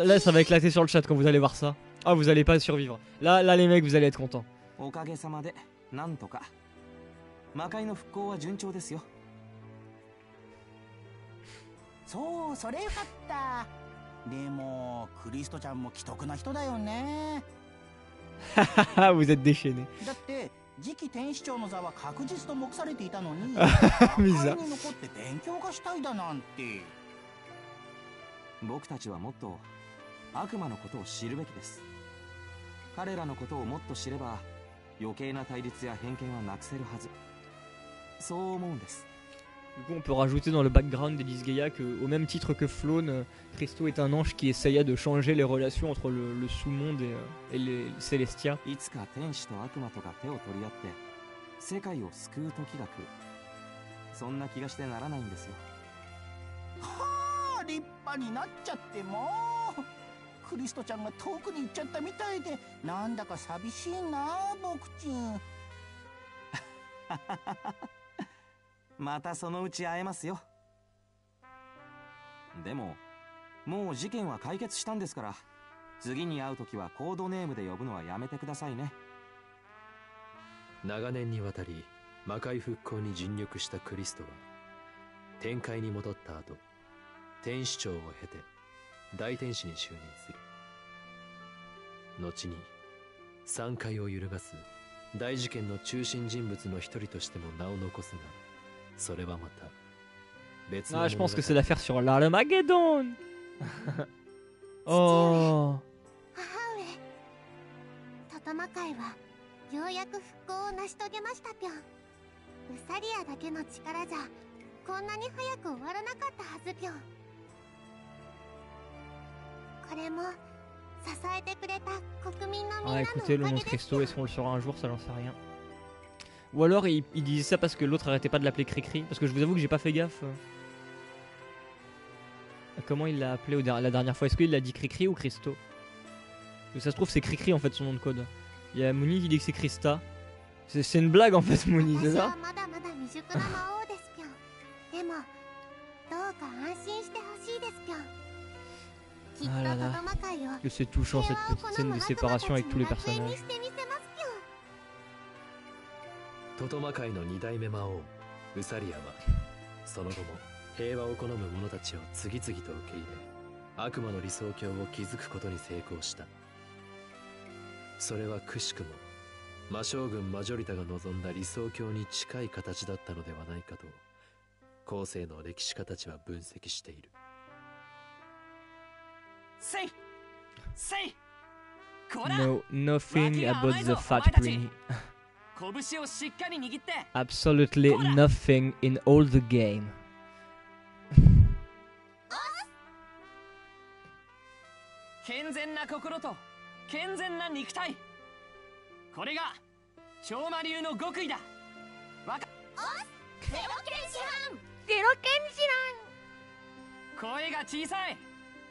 là, ça va éclater sur le chat quand vous allez voir ça. Ah, vous allez pas survivre. Là les mecs, vous allez être contents. おかげさまでなんとか魔界の復興は順調ですよ。そう、それよかった。でもクリストちゃんも奇特な人だよね。Vous êtes déchaînés. だって次期天使長の座は確実と目されていたのに、ミザ魔界に残って勉強がしたいだなんて。僕たちはもっと悪魔のことを知るべきです。彼らのことをもっと知れば余計な対立や偏見はなくせるはず。そう思うんです。 Du coup, on peut rajouter dans le background d'Elise Gaia qu'au même titre que Flone, Christo est un ange qui essaya de changer les relations entre le sous-monde et les Célestia. いつか天使と悪魔とが手を取り合って世界を救う時が来る。そんな気がしてならないんですよ。はあ、立派になっちゃってもう。クリストちゃんが遠くに行っちゃったみたいで、なんだか寂しいな、僕ちん。またそのうち会えますよ。でももう事件は解決したんですから、次に会う時はコードネームで呼ぶのはやめてくださいね。長年にわたり魔界復興に尽力したクリストは天界に戻った後、天使長を経て大天使に就任する。後に三界を揺るがす大事件の中心人物の一人としても名を残すが、それはまた別の Ah, je pense que c'est l'affaire sur l'Armageddon. Oh. 母上、トト魔界はようやく復興を成し遂げましたぴょん。ウサリアだけの力じゃこんなに早く終わらなかったはずぴょん。これも支えてくれた国民のみんなのお Ah, か écoutez, le げ nom で de す Christo, est-ce qu'on le saura un jour, ça j'en sais rien. Ou alors il disait ça parce que l'autre arrêtait pas de l'appeler Cricri. Parce que je vous avoue que j'ai pas fait gaffe. Comment il l'a appelé la dernière fois? Est-ce qu'il a dit Cricri ou Christo? Parce que ça se trouve c'est Cricri en fait son nom de code. Il y a Mouni qui dit que c'est Christa. C'est une blague en fait Mouni, c'est ça? まだまだ未熟な魔王ですぴょん。でもどうか安心してほしいですぴょん。きっ Ah と là ト là. ト魔界を Que c'est touchant cette petite scène de séparation avec tous les 楽園に personnages. してみせますぴょん。トト魔界の二代目魔王ウサリアはその後も平和を好む者たちを次々と受け入れ、悪魔の理想郷を築くことに成功した。それはくしくも魔将軍マジョリタが望んだ理想郷に近い形だったのではないかと後世の歴史家たちは分析している。せいせい、こら No, nothing about the fat prinny. 拳をしっかり握って。 Absolutely nothing in all the game. 健全な心と健全な肉体、これが超魔流の極意だ。わかゼロケンシラン。声が小さい、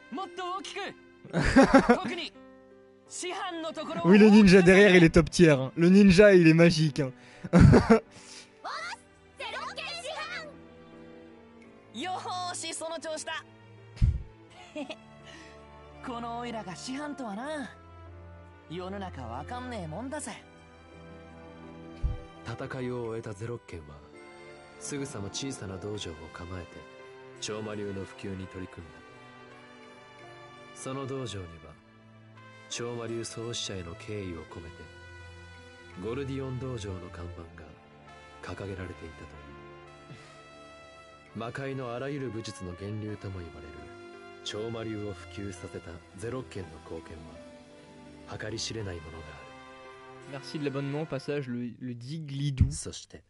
もっと大きく特に師範のところを Oui, le ninja derrière, il est top tier. Hein. Le ninja, il est magique. Hein. よーし、その調子だ。このオイラが師範とはな。世の中わかんねえもんだぜ。戦いを終えたゼロッケンはすぐさま小さな道場を構えて超魔流の普及に取り組んだ。その道場には超魔流創始者への敬意を込めてゴルディオン道場の看板が掲げられていたという。魔界のあらゆる武術の源流とも言われる超魔流を普及させたゼロッケンの貢献は計り知れないものがある。 Merci de l'abonnement au passage, le Diglidou. そして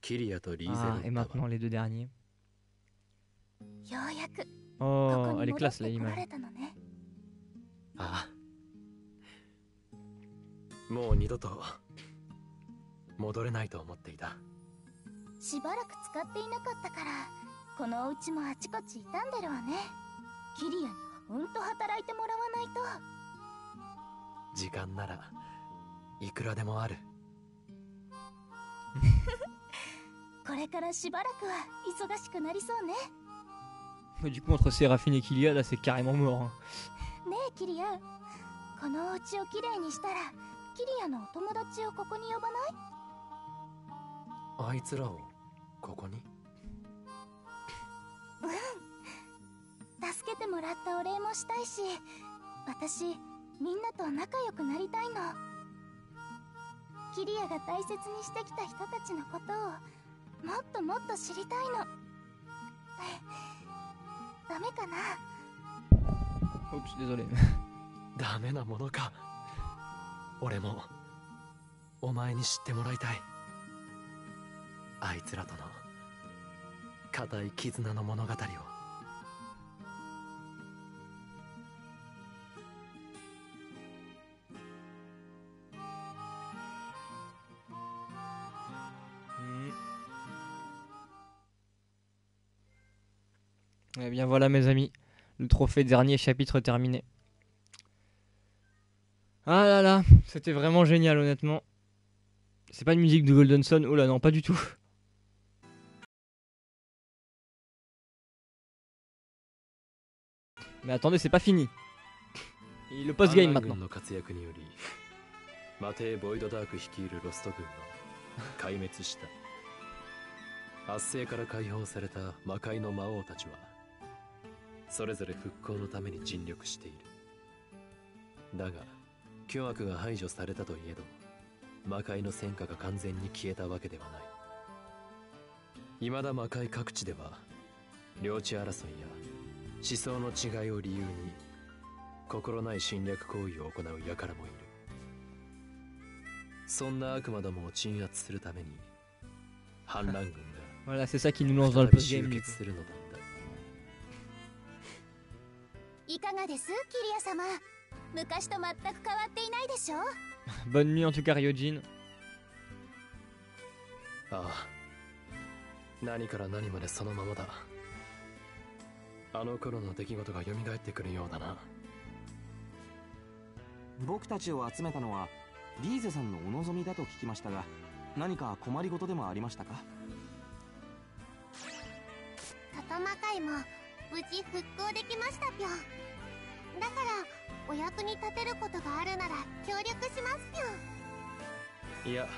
キリアとリーゼロ Ah, ッ et タは maintenant les deux derniers. ようやく Oh, ここ elle に est 戻っ classe て là, こ l'image. られたのね。ああ、もう二度と戻れないと思っていた。しばらく使っていなかったからこのお家もあちこち傷んでるわね。キリアにはうんと働いてもらわないと。時間ならいくらでもある。これからしばらくは忙しくなりそうね。 Du coup, entre Séraphine et Kylia, là, c'est carrément mort. Hein. ねえキリア、このお家をきれいにしたらキリアのお友達をここに呼ばない？あいつらをここに？うん。助けてもらったお礼もしたいし、私みんなと仲良くなりたいの。キリアが大切にしてきた人たちのことをもっともっと知りたいの。ダメかな？ Oups, désolé. ダメなものか。俺もお前に知ってもらいたい。あいつらとの固い絆の物語を。Eh bien voilà mes amis, le trophée dernier chapitre terminé. Ah là là, c'était vraiment génial honnêtement. C'est pas une musique de Golden Sun, oh là non pas du tout. Mais attendez, c'est pas fini. Et le post-game maintenant. の活躍によりマテー・ボイドダーク率いるロスト軍は壊滅した。圧政から解放された魔界の魔王たちはそれぞれ復興のために尽力している。だが巨悪が排除されたといえど魔界の戦火が完全に消えたわけではない。未だ魔界各地では領地争いや思想の違いを理由に心ない侵略行為を行う輩もいる。そんな悪魔どもを鎮圧するために反乱軍が Voilà, c'est ça qui nous lance dans le post-game. するのだった。いかがですキリア様？昔と全く変わっていないでしょ？ Bonne nuit en tout cas Ryojin. ああ、何から何までそのままだ。あの頃の出来事が蘇ってくるようだな。僕たちを集めたのはリーゼさんのお望みだと聞きましたが、何か困りごとでもありましたか？里魔界も無事復興できましたぴょん。だからお役に立てることがあるなら協力しますぴょん。いや、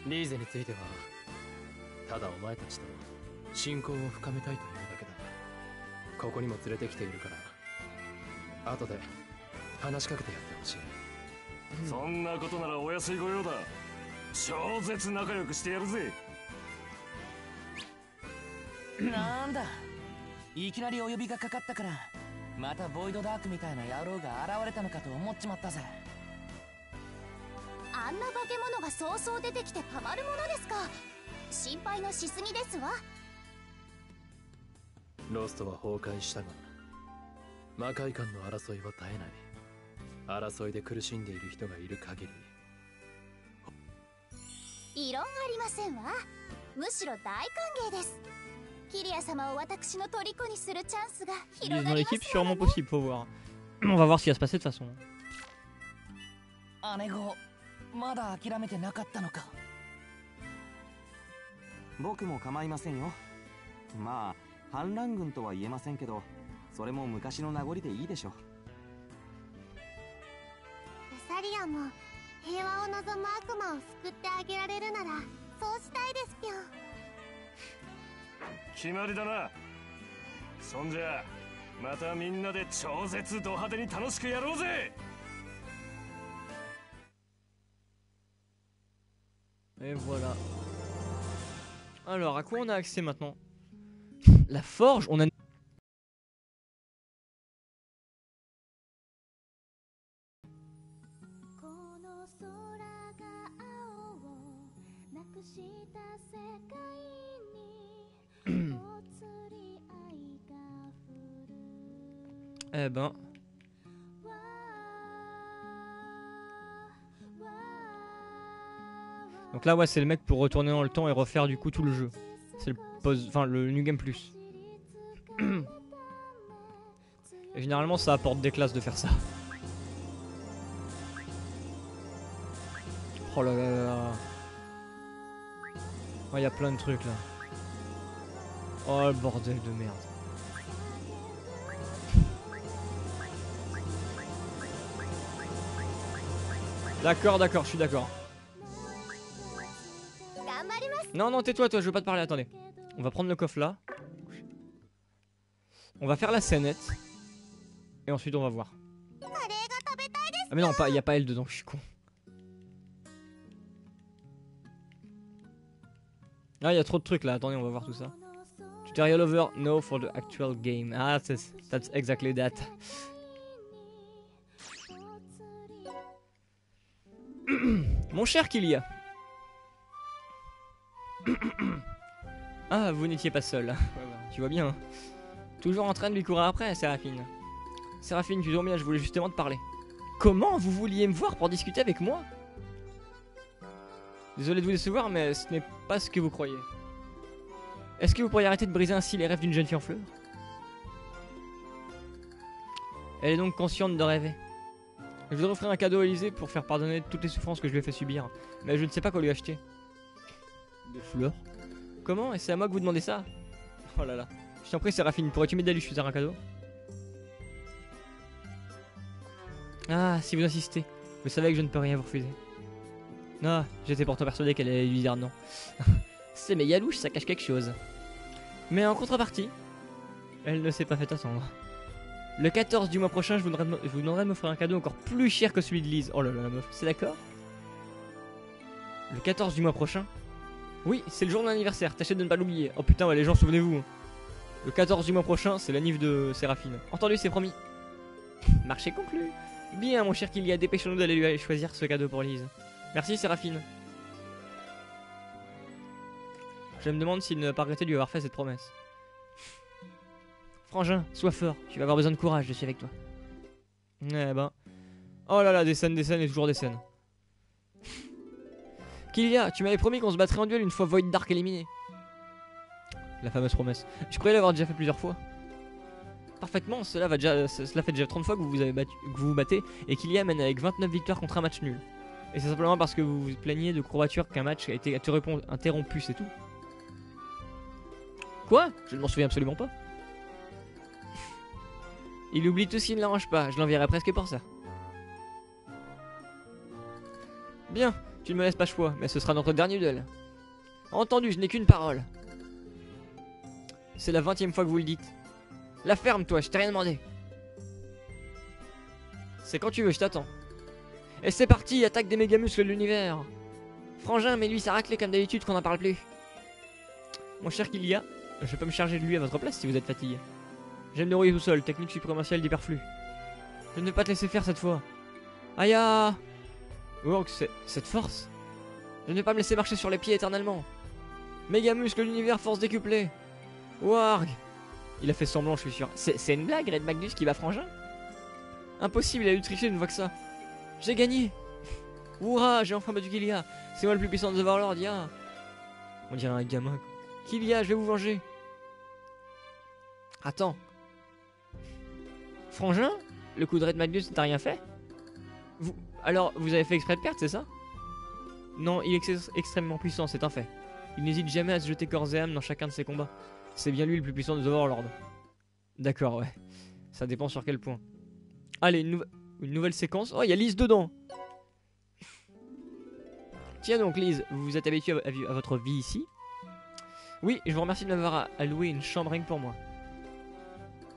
リーゼについてはただお前たちと親交を深めたいというだけだ。ここにも連れてきているから後で話しかけてやってほしい。そんなことならお安い御用だ。超絶仲良くしてやるぜ。なんだ、いきなりお呼びがかかったからまたボイドダークみたいな野郎が現れたのかと思っちまったぜ。あんな化け物がそうそう出てきてたまるものですか？心配のしすぎですわ。ロストは崩壊したが魔界間の争いは絶えない。争いで苦しんでいる人がいる限り異論ありませんわ。むしろ大歓迎です。キリア様を私の虜にするチャンスが Il est 広 dans がりま l'équipe, すから sûrement ね。 possible, faut voir. On va voir ce qui va se passer de toute façon. 姉子まだ諦めてなかったのか。僕も構いませんよ。まあ反乱軍とは言えませんけど、それも昔の名残でいいでしょう。ウサリアも平和を望む悪魔を救ってあげられるならそうしたいですぴょん。決まりだな。そんじゃまたみんなで超絶ド派手に楽しくやろうぜ。 Et voilà. Alors, à quoi on a accès maintenant? La forge, on a... Eh ben... Donc là ouais c'est le mec pour retourner dans le temps et refaire du coup tout le jeu. C'est le pause, enfin le New Game Plus. Et généralement ça apporte des classes de faire ça. Oh là là là là. Oh y a plein de trucs là. Oh le bordel de merde. D'accord, d'accord, je suis d'accord. Non, non, tais-toi, toi, je veux pas te parler, attendez. On va prendre le coffre là. On va faire la scénette. Et ensuite on va voir. Ah mais non, il y a pas elle dedans, je suis con. Ah, il y a trop de trucs là, attendez, on va voir tout ça. Tutorial over, no for the actual game. Ah, that's exactly that. Mon cher Kilia. Ah, vous n'étiez pas seul. Tu vois bien. Hein. Toujours en train de lui courir après, Séraphine. Séraphine, tu dors bien, je voulais justement te parler. Comment vous vouliez me voir pour discuter avec moi? Désolé de vous décevoir, mais ce n'est pas ce que vous croyez. Est-ce que vous pourriez arrêter de briser ainsi les rêves d'une jeune fille en fleurs? Elle est donc consciente de rêver. Je voudrais offrir un cadeau à Élysée pour faire pardonner toutes les souffrances que je lui ai fait subir. Mais je ne sais pas quoi lui acheter. Des fleurs? Comment? Et c'est à moi que vous demandez ça? Oh là là. Je t'en prie Séraphine, pourrais-tu m'aider à lui choisir un cadeau? Ah, si vous insistez. Vous savez que je ne peux rien vous refuser. Ah, j'étais pourtant persuadé qu'elle allait lui dire non. C'est méga louche, ça cache quelque chose. Mais en contrepartie, elle ne s'est pas fait attendre. Le 14 du mois prochain, je vous demanderai de m'offrir un cadeau encore plus cher que celui de Lise. Oh là là, la meuf, c'est d'accord? Le 14 du mois prochain? Oui, c'est le jour de mon anniversaire, tâchez de ne pas l'oublier. Oh putain, ouais, les gens, souvenez-vous. Le 14 du mois prochain, c'est l'anniv de Séraphine. Entendu, c'est promis. Marché conclu. Bien, mon cher Kilia, dépêchons-nous d'aller lui choisir ce cadeau pour Lise. Merci, Séraphine. Je me demande s'il n'a pas arrêté de lui avoir fait cette promesse. Frangin, sois fort, tu vas avoir besoin de courage, je suis avec toi. Eh ben. Oh là là, des scènes et toujours des scènes. Kilia, tu m'avais promis qu'on se battrait en duel une fois Void Dark éliminé. La fameuse promesse. Je croyais l'avoir déjà fait plusieurs fois. Parfaitement, cela fait déjà 30 fois que vous vous battez et Kilia mène avec 29 victoires contre un match nul. Et c'est simplement parce que vous vous plaignez de courbature qu'un match a été interrompu, c'est tout. Quoi? Je ne m'en souviens absolument pas. Il oublie tout s'il ne l'arrange pas, je l'enverrai presque pour ça. Bien, tu ne me laisses pas choix, mais ce sera notre dernier duel. Entendu, je n'ai qu'une parole. C'est la 20e fois que vous le dites. La ferme, toi, je t'ai rien demandé. C'est quand tu veux, je t'attends. Et c'est parti, attaque des méga muscles de l'univers. Frangin, mais lui, ça raclé comme d'habitude qu'on n'en parle plus. Mon cher Kilia, je peux me charger de lui à votre place si vous êtes fatigué. J'aime dérouiller tout seul, technique suprêmatielle d'hyperflux. Je ne vais pas te laisser faire cette fois. Aïe ah. Oh, cette force. Je ne vais pas me laisser marcher sur les pieds éternellement. Méga muscle de l'univers, force décuplée. Warg. Il a fait semblant, je suis sûr. C'est une blague, Red Magnus qui va Frangin? Impossible, il a eu triché une fois que ça. J'ai gagné. Hurrah, j'ai enfin battu Kilia. C'est moi le plus puissant de The Warlord, ya. On dirait un gamin. Kilia, je vais vous venger. Attends. Frangin? Le coup de Red Magnus, t'as rien fait? Alors, vous avez fait exprès de perdre, c'est ça? Non, il est extrêmement puissant, c'est un fait. Il n'hésite jamais à se jeter corps et âme dans chacun de ses combats. C'est bien lui le plus puissant des Overlords. D'accord, ouais. Ça dépend sur quel point. Allez, une nouvelle séquence. Oh, il y a Lise dedans. Tiens donc, Lise, vous vous êtes habituée à votre vie ici? Oui, je vous remercie de m'avoir alloué une chambre rien que pour moi.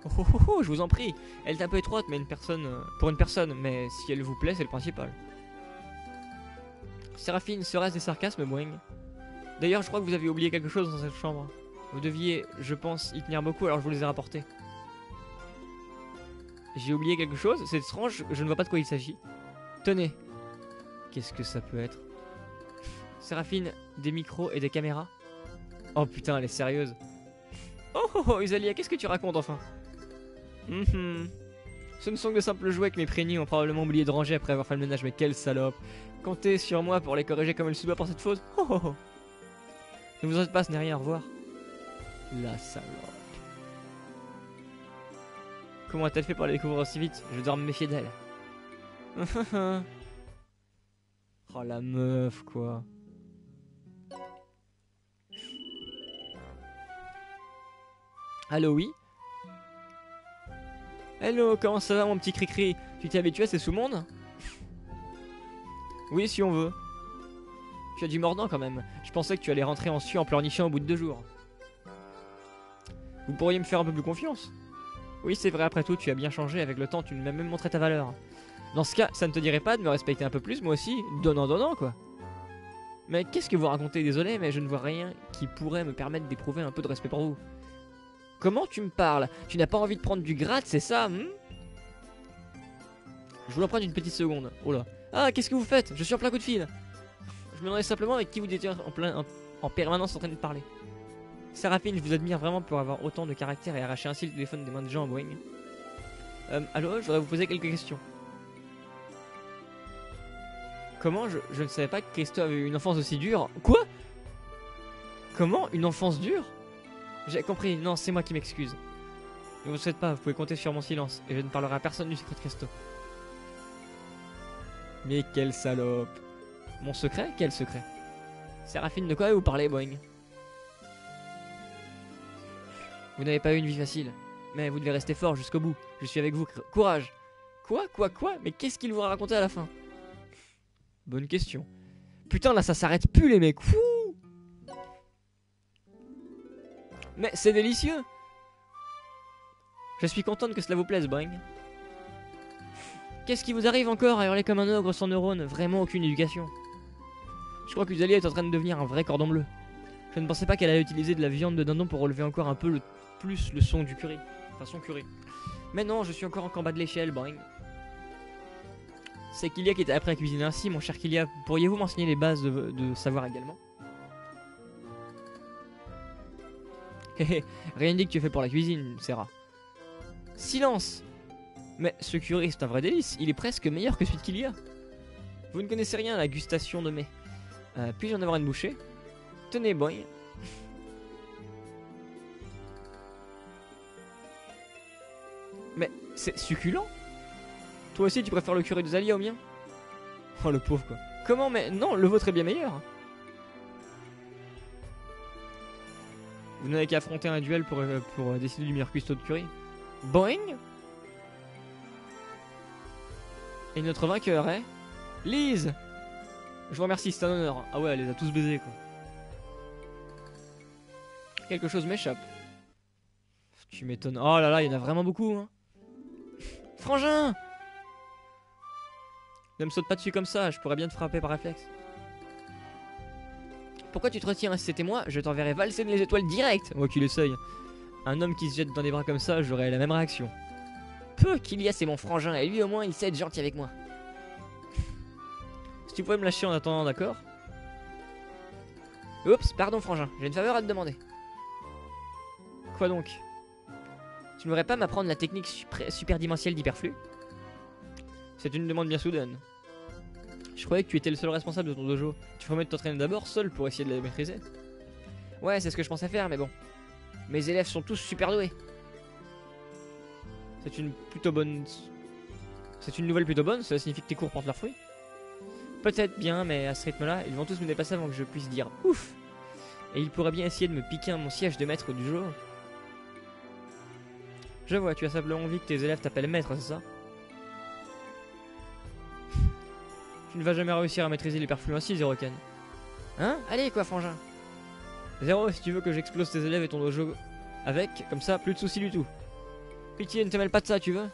Je vous en prie. Elle est un peu étroite, mais pour une personne, mais si elle vous plaît, c'est le principal. Séraphine, serait-ce des sarcasmes, Boing? D'ailleurs, je crois que vous avez oublié quelque chose dans cette chambre. Vous deviez, je pense, y tenir beaucoup, alors je vous les ai rapportés. J'ai oublié quelque chose? C'est étrange, je ne vois pas de quoi il s'agit. Tenez. Qu'est-ce que ça peut être? Séraphine, des micros et des caméras? Oh putain, elle est sérieuse. Oh, Usalia, qu'est-ce que tu racontes enfin? Ce ne sont que de simples jouets que mes prévenus ont probablement oublié de ranger après avoir fait le ménage, mais quelle salope. Comptez sur moi pour les corriger comme elle se doit pour cette faute. Ne vous en faites pas, ce n'est rien, au revoir. La salope. Comment a-t-elle fait pour la découvrir aussi vite? Je dois me méfier d'elle. Oh la meuf quoi. Allô, oui? Hello, comment ça va mon petit cri-cri? Tu t'es habitué à ces sous-mondes? Oui, si on veut. Tu as du mordant quand même. Je pensais que tu allais rentrer en suie en pleurnichant au bout de 2 jours. Vous pourriez me faire un peu plus confiance? Oui, c'est vrai, après tout, tu as bien changé. Avec le temps, tu m'as même montré ta valeur. Dans ce cas, ça ne te dirait pas de me respecter un peu plus, moi aussi? Donnant, quoi. Mais qu'est-ce que vous racontez? Désolé, mais je ne vois rien qui pourrait me permettre d'éprouver un peu de respect pour vous. Comment tu me parles? Tu n'as pas envie de prendre du gratte, c'est ça? Je vous en prendre une petite seconde. Oh là. Ah, qu'est-ce que vous faites? Je suis en plein coup de fil. Je me demandais simplement avec qui vous étiez en permanence en train de parler. Séraphine, je vous admire vraiment pour avoir autant de caractère et arracher ainsi le téléphone des mains de gens en Boeing. Allô, je voudrais vous poser quelques questions. Comment je ne savais pas que Christo avait eu une enfance aussi dure. Quoi? Comment? Une enfance dure? J'ai compris, non, c'est moi qui m'excuse. Ne vous souhaite pas, vous pouvez compter sur mon silence, et je ne parlerai à personne du secret de Christo. Mais quelle salope. Mon secret? Quel secret? Séraphine, de quoi vous parlez, Boing? Vous n'avez pas eu une vie facile, mais vous devez rester fort jusqu'au bout. Je suis avec vous, courage. Quoi? Mais qu'est-ce qu'il vous a raconté à la fin? Bonne question. Putain, là ça s'arrête plus les mecs. Fouh. Mais c'est délicieux. Je suis contente que cela vous plaise, Boing. Qu'est-ce qui vous arrive encore à hurler comme un ogre sans neurones? Vraiment aucune éducation. Je crois que Usalia est en train de devenir un vrai cordon bleu. Je ne pensais pas qu'elle allait utiliser de la viande de dindon pour relever encore un peu plus le son du curry. Enfin son curry. Mais non, je suis encore en bas de l'échelle, Boing. C'est Kylia qui était après à cuisiner ainsi, mon cher Kylia. Pourriez-vous m'enseigner les bases de savoir également? Hé, rien dit que tu es fait pour la cuisine, Serra. Silence! Mais ce curry, c'est un vrai délice. Il est presque meilleur que celui de Kylia. Vous ne connaissez rien à la gustation de mets. Puis-je en avoir une bouchée? Tenez, Boing. Mais c'est succulent. Toi aussi, tu préfères le curry de Zalia au mien? Oh, le pauvre, quoi. Comment? Mais non, le vôtre est bien meilleur. Vous n'avez qu'à affronter un duel pour décider du meilleur cuistot de curry. Boing. Et notre vainqueur est... Lise. Je vous remercie, c'est un honneur. Ah ouais, elle les a tous baisés, quoi. Quelque chose m'échappe. Tu m'étonnes. Oh là là, il y en a vraiment beaucoup, hein. Frangin! Ne me saute pas dessus comme ça, je pourrais bien te frapper par réflexe. Pourquoi tu te retiens? Si c'était moi, je t'enverrais valser les étoiles direct. Moi qui l'essaye. Un homme qui se jette dans des bras comme ça, j'aurais la même réaction. Peu qu'il y a, c'est mon frangin, et lui au moins il sait être gentil avec moi. Si tu pouvais me lâcher en attendant, d'accord? Oups, pardon frangin, j'ai une faveur à te demander. Quoi donc? Tu n'aurais pas m'apprendre la technique superdimensielle d'hyperflux? C'est une demande bien soudaine. Je croyais que tu étais le seul responsable de ton dojo. Tu ferais mieux de t'entraîner d'abord seul pour essayer de la maîtriser. Ouais, c'est ce que je pensais faire, mais bon. Mes élèves sont tous super doués. C'est une plutôt bonne C'est une nouvelle plutôt bonne, cela signifie que tes cours portent leurs fruits. Peut-être bien, mais à ce rythme-là, ils vont tous me dépasser avant que je puisse dire ouf. Et ils pourraient bien essayer de me piquer mon siège de maître du jour. Je vois, tu as simplement envie que tes élèves t'appellent maître, c'est ça? Tu ne vas jamais réussir à maîtriser l'hyperfluency, Zéro-Ken. Hein? Allez quoi, frangin. Zéro, si tu veux que j'explose tes élèves et ton dojo avec, comme ça, plus de soucis du tout. Pitié, ne te mêle pas de ça, tu veux?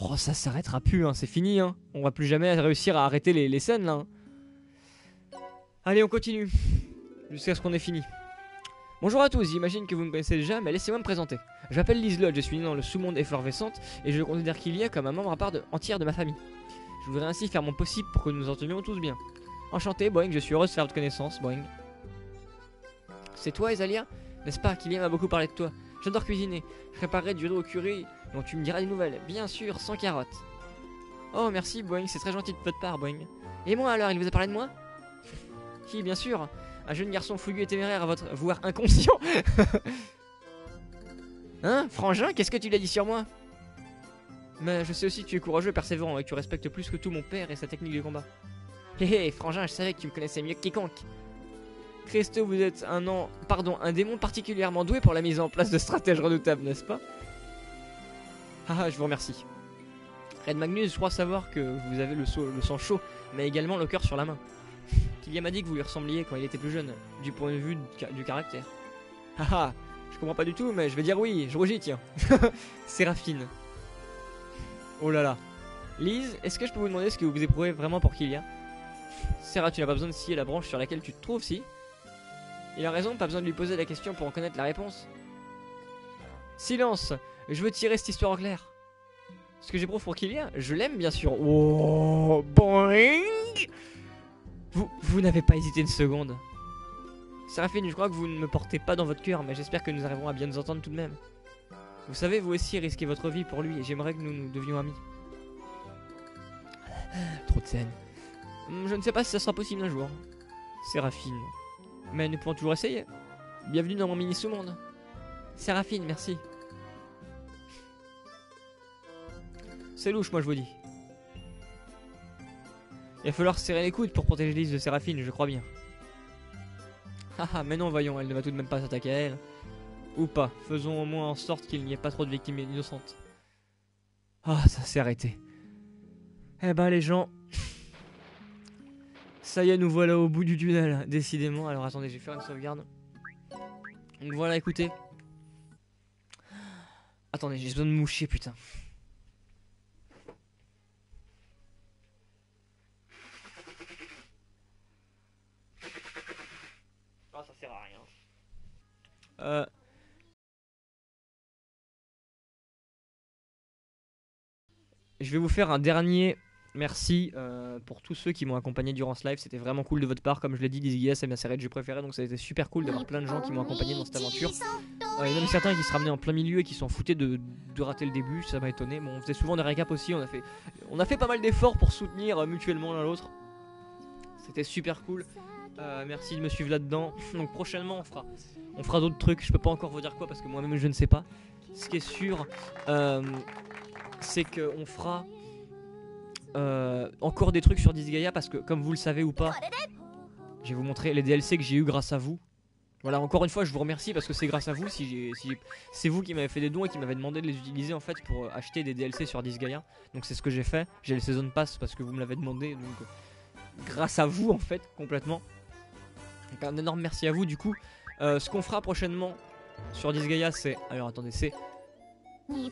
Oh, ça s'arrêtera plus, hein, c'est fini, hein. On va plus jamais réussir à arrêter les scènes, là. Hein. Allez, on continue. Jusqu'à ce qu'on ait fini. Bonjour à tous, j'imagine que vous me connaissez déjà, mais laissez-moi me présenter. Je m'appelle Liz Lodge, je suis né dans le sous-monde effervescente, et je considère qu'il y a comme un membre à part entière de ma famille. Je voudrais ainsi faire mon possible pour que nous nous entendions tous bien. Enchanté, Boing, je suis heureux de faire votre connaissance, Boing. C'est toi, Esalia? N'est-ce pas, Kylian m'a beaucoup parlé de toi. J'adore cuisiner. Je préparerai du riz au curry, dont tu me diras des nouvelles. Bien sûr, sans carottes. Oh, merci, Boing, c'est très gentil de votre part, Boing. Et moi alors, il vous a parlé de moi? Qui, bien sûr. Un jeune garçon fougueux et téméraire à votre voire inconscient. Hein, frangin, qu'est-ce que tu l'as dit sur moi? Mais je sais aussi que tu es courageux et persévérant et que tu respectes plus que tout mon père et sa technique de combat. Hé hé, frangin, je savais que tu me connaissais mieux que quiconque. Christo, vous êtes un démon particulièrement doué pour la mise en place de stratèges redoutables, n'est-ce pas? Ah, je vous remercie. Red Magnus, je crois savoir que vous avez le sang chaud, mais également le cœur sur la main. Kylian m'a dit que vous lui ressembliez quand il était plus jeune, du point de vue du caractère. Haha, je comprends pas du tout, mais je vais dire oui, je rougis, tiens. Séraphine. Oh là là. Lise, est-ce que je peux vous demander ce que vous éprouvez vraiment pour Kylian? Sarah, tu n'as pas besoin de scier la branche sur laquelle tu te trouves, si? Il a raison, pas besoin de lui poser la question pour en connaître la réponse. Silence, je veux tirer cette histoire en clair. Ce que j'éprouve pour Kylian, je l'aime bien sûr. Oh, boing. Vous n'avez pas hésité une seconde. Séraphine, je crois que vous ne me portez pas dans votre cœur, mais j'espère que nous arriverons à bien nous entendre tout de même. Vous savez, vous aussi risquez votre vie pour lui, et j'aimerais que nous devions amis. Trop de scènes. Je ne sais pas si ça sera possible un jour. Séraphine. Mais nous pouvons toujours essayer. Bienvenue dans mon mini sous-monde. Séraphine, merci. C'est louche, moi je vous dis. Il va falloir serrer les coudes pour protéger Lise de Séraphine, je crois bien. Haha, mais non, voyons, elle ne va tout de même pas s'attaquer à elle. Ou pas, faisons au moins en sorte qu'il n'y ait pas trop de victimes innocentes. Ah, ça s'est arrêté. Eh ben les gens... Ça y est, nous voilà au bout du tunnel, décidément. Alors attendez, je vais faire une sauvegarde. Donc voilà, écoutez. Attendez, j'ai besoin de moucher, putain. Ah, ça sert à rien. Je vais vous faire un dernier merci pour tous ceux qui m'ont accompagné durant ce live. C'était vraiment cool de votre part. Comme je l'ai dit, Dizguia, c'est ma série de jeux préférée. Donc ça a été super cool d'avoir plein de gens qui m'ont accompagné dans cette aventure. Et même certains qui se ramenaient en plein milieu et qui s'en foutaient de rater le début. Ça m'a étonné. Bon, on faisait souvent des récaps aussi. On a fait pas mal d'efforts pour soutenir mutuellement l'un l'autre. C'était super cool. Merci de me suivre là-dedans. Donc prochainement on fera d'autres trucs. Je peux pas encore vous dire quoi parce que moi-même je ne sais pas. Ce qui est sûr, c'est qu'on fera encore des trucs sur Disgaea parce que comme vous le savez ou pas, je vais vous montrer les DLC que j'ai eu grâce à vous. Voilà, encore une fois je vous remercie parce que c'est grâce à vous c'est vous qui m'avez fait des dons et qui m'avez demandé de les utiliser en fait pour acheter des DLC sur Disgaea. Donc c'est ce que j'ai fait, j'ai le Season Pass parce que vous me l'avez demandé, donc grâce à vous en fait complètement. Donc un énorme merci à vous. Du coup ce qu'on fera prochainement sur Disgaea c'est, alors attendez, c'est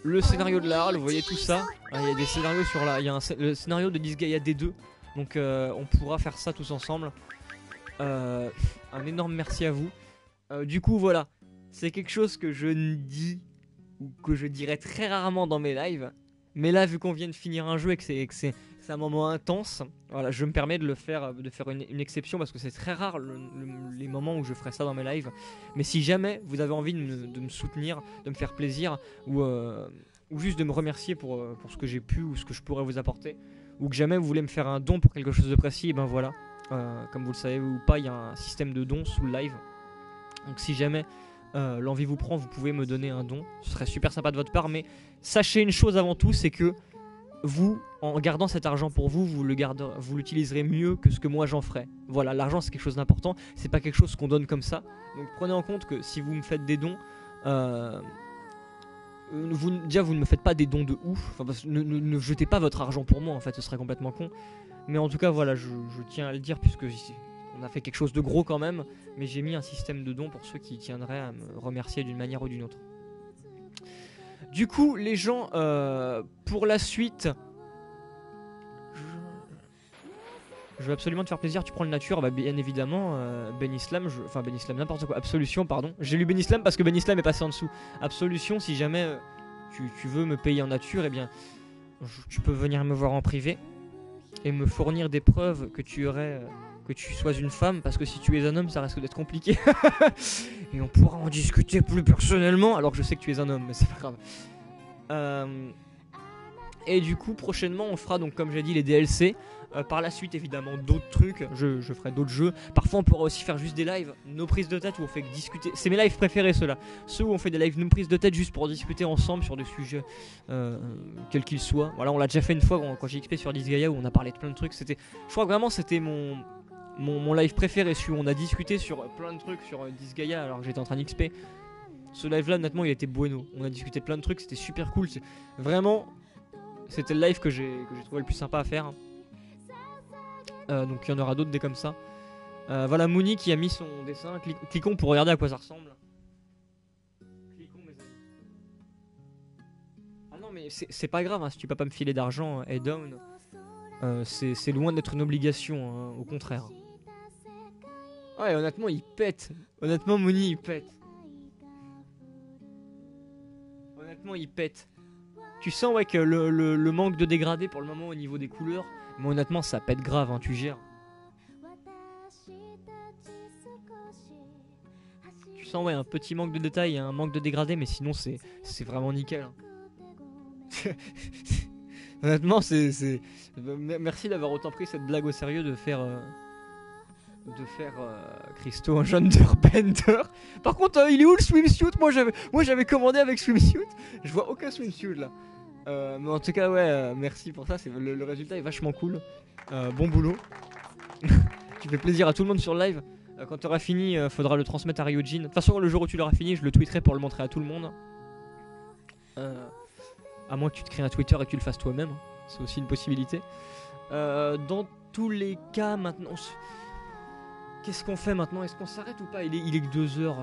le scénario de la Harle, vous voyez tout ça. Il y a des scénarios sur il y a le scénario de Disgaea D2. Donc on pourra faire ça tous ensemble. Un énorme merci à vous. Du coup voilà, c'est quelque chose que je ne dis ou que je dirais très rarement dans mes lives. Mais là vu qu'on vient de finir un jeu et que c'est un moment intense, voilà, je me permets de faire une exception parce que c'est très rare les moments où je ferai ça dans mes lives. Mais si jamais vous avez envie de me soutenir, de me faire plaisir ou juste de me remercier pour ce que j'ai pu ou ce que je pourrais vous apporter, ou que jamais vous voulez me faire un don pour quelque chose de précis, et ben voilà, comme vous le savez ou pas, il y a un système de dons sous le live. Donc si jamais l'envie vous prend, vous pouvez me donner un don, ce serait super sympa de votre part. Mais sachez une chose avant tout, c'est que vous, en gardant cet argent pour vous, vous l'utiliserez mieux que ce que moi j'en ferai. Voilà, l'argent c'est quelque chose d'important, c'est pas quelque chose qu'on donne comme ça. Donc prenez en compte que si vous me faites des dons, vous ne me faites pas des dons de ouf. Enfin, ne jetez pas votre argent pour moi, en fait, ce serait complètement con. Mais en tout cas, voilà, je tiens à le dire puisque on a fait quelque chose de gros quand même, mais j'ai mis un système de dons pour ceux qui tiendraient à me remercier d'une manière ou d'une autre. Du coup, les gens, pour la suite, je veux absolument te faire plaisir. Tu prends le nature, bah bien évidemment. Ben Islam, enfin Ben Islam, n'importe quoi. Absolution, pardon. J'ai lu Ben Islam parce que Ben Islam est passé en dessous. Absolution, si jamais tu veux me payer en nature, eh bien, tu peux venir me voir en privé et me fournir des preuves que tu sois une femme, parce que si tu es un homme, ça risque d'être compliqué. Et on pourra en discuter plus personnellement, alors que je sais que tu es un homme, mais c'est pas grave. Et du coup, prochainement, on fera donc, comme j'ai dit, les DLC. Par la suite, évidemment, d'autres trucs. Je ferai d'autres jeux. Parfois, on pourra aussi faire juste des lives, nos prises de tête où on fait discuter. C'est mes lives préférés, ceux-là. Ceux où on fait des lives, nos prises de tête juste pour discuter ensemble sur des sujets, quels qu'ils soient. Voilà, on l'a déjà fait une fois quand j'ai XP sur Disgaea où on a parlé de plein de trucs. Je crois que vraiment, c'était mon live préféré, celui où on a discuté sur plein de trucs sur Disgaea alors que j'étais en train d'XP. Ce live là, honnêtement, il était bueno. On a discuté de plein de trucs, c'était super cool. Vraiment, c'était le live que j'ai trouvé le plus sympa à faire. Donc il y en aura d'autres des comme ça. Voilà Mouni qui a mis son dessin. Cliquons pour regarder à quoi ça ressemble. Cliquons, mes amis. Ah non, mais c'est pas grave hein, si tu peux pas me filer d'argent, head down. C'est loin d'être une obligation, hein, au contraire. Ouais, honnêtement, il pète. Honnêtement, Mouni, il pète. Honnêtement, il pète. Tu sens ouais, que le manque de dégradé pour le moment au niveau des couleurs. Mais honnêtement, ça pète grave, hein, tu gères. Tu sens ouais, un petit manque de détail, un manque de dégradé, mais sinon, c'est vraiment nickel. Hein. Honnêtement, merci d'avoir autant pris cette blague au sérieux de faire Christo en genderbender. Par contre, il est où le swimsuit? Moi j'avais commandé avec swimsuit. Je vois aucun swimsuit là. Mais en tout cas, ouais, merci pour ça. Le résultat est vachement cool. Bon boulot. Tu fais plaisir à tout le monde sur le live. Quand tu auras fini, faudra le transmettre à Ryujin. De toute façon, le jour où tu l'auras fini, je le tweeterai pour le montrer à tout le monde. À moins que tu te crées un Twitter et que tu le fasses toi-même. C'est aussi une possibilité. Dans tous les cas, maintenant... Qu'est-ce qu'on fait maintenant? Est-ce qu'on s'arrête ou pas? Il est que 2h.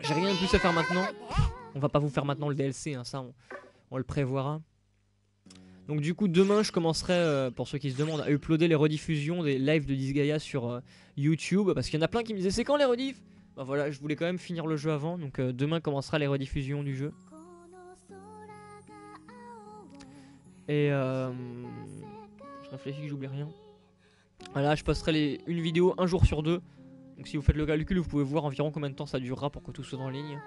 J'ai rien de plus à faire maintenant. On va pas vous faire maintenant le DLC, hein, ça on le prévoira. Donc du coup demain je commencerai, pour ceux qui se demandent, à uploader les rediffusions des lives de Disgaea sur YouTube. Parce qu'il y en a plein qui me disaient c'est quand les rediffs? Bah voilà, je voulais quand même finir le jeu avant. Donc demain commencera les rediffusions du jeu. Et je réfléchis que j'oublie rien. Voilà, je posterai une vidéo un jour sur 2. Donc si vous faites le calcul, vous pouvez voir environ combien de temps ça durera pour que tout soit en ligne.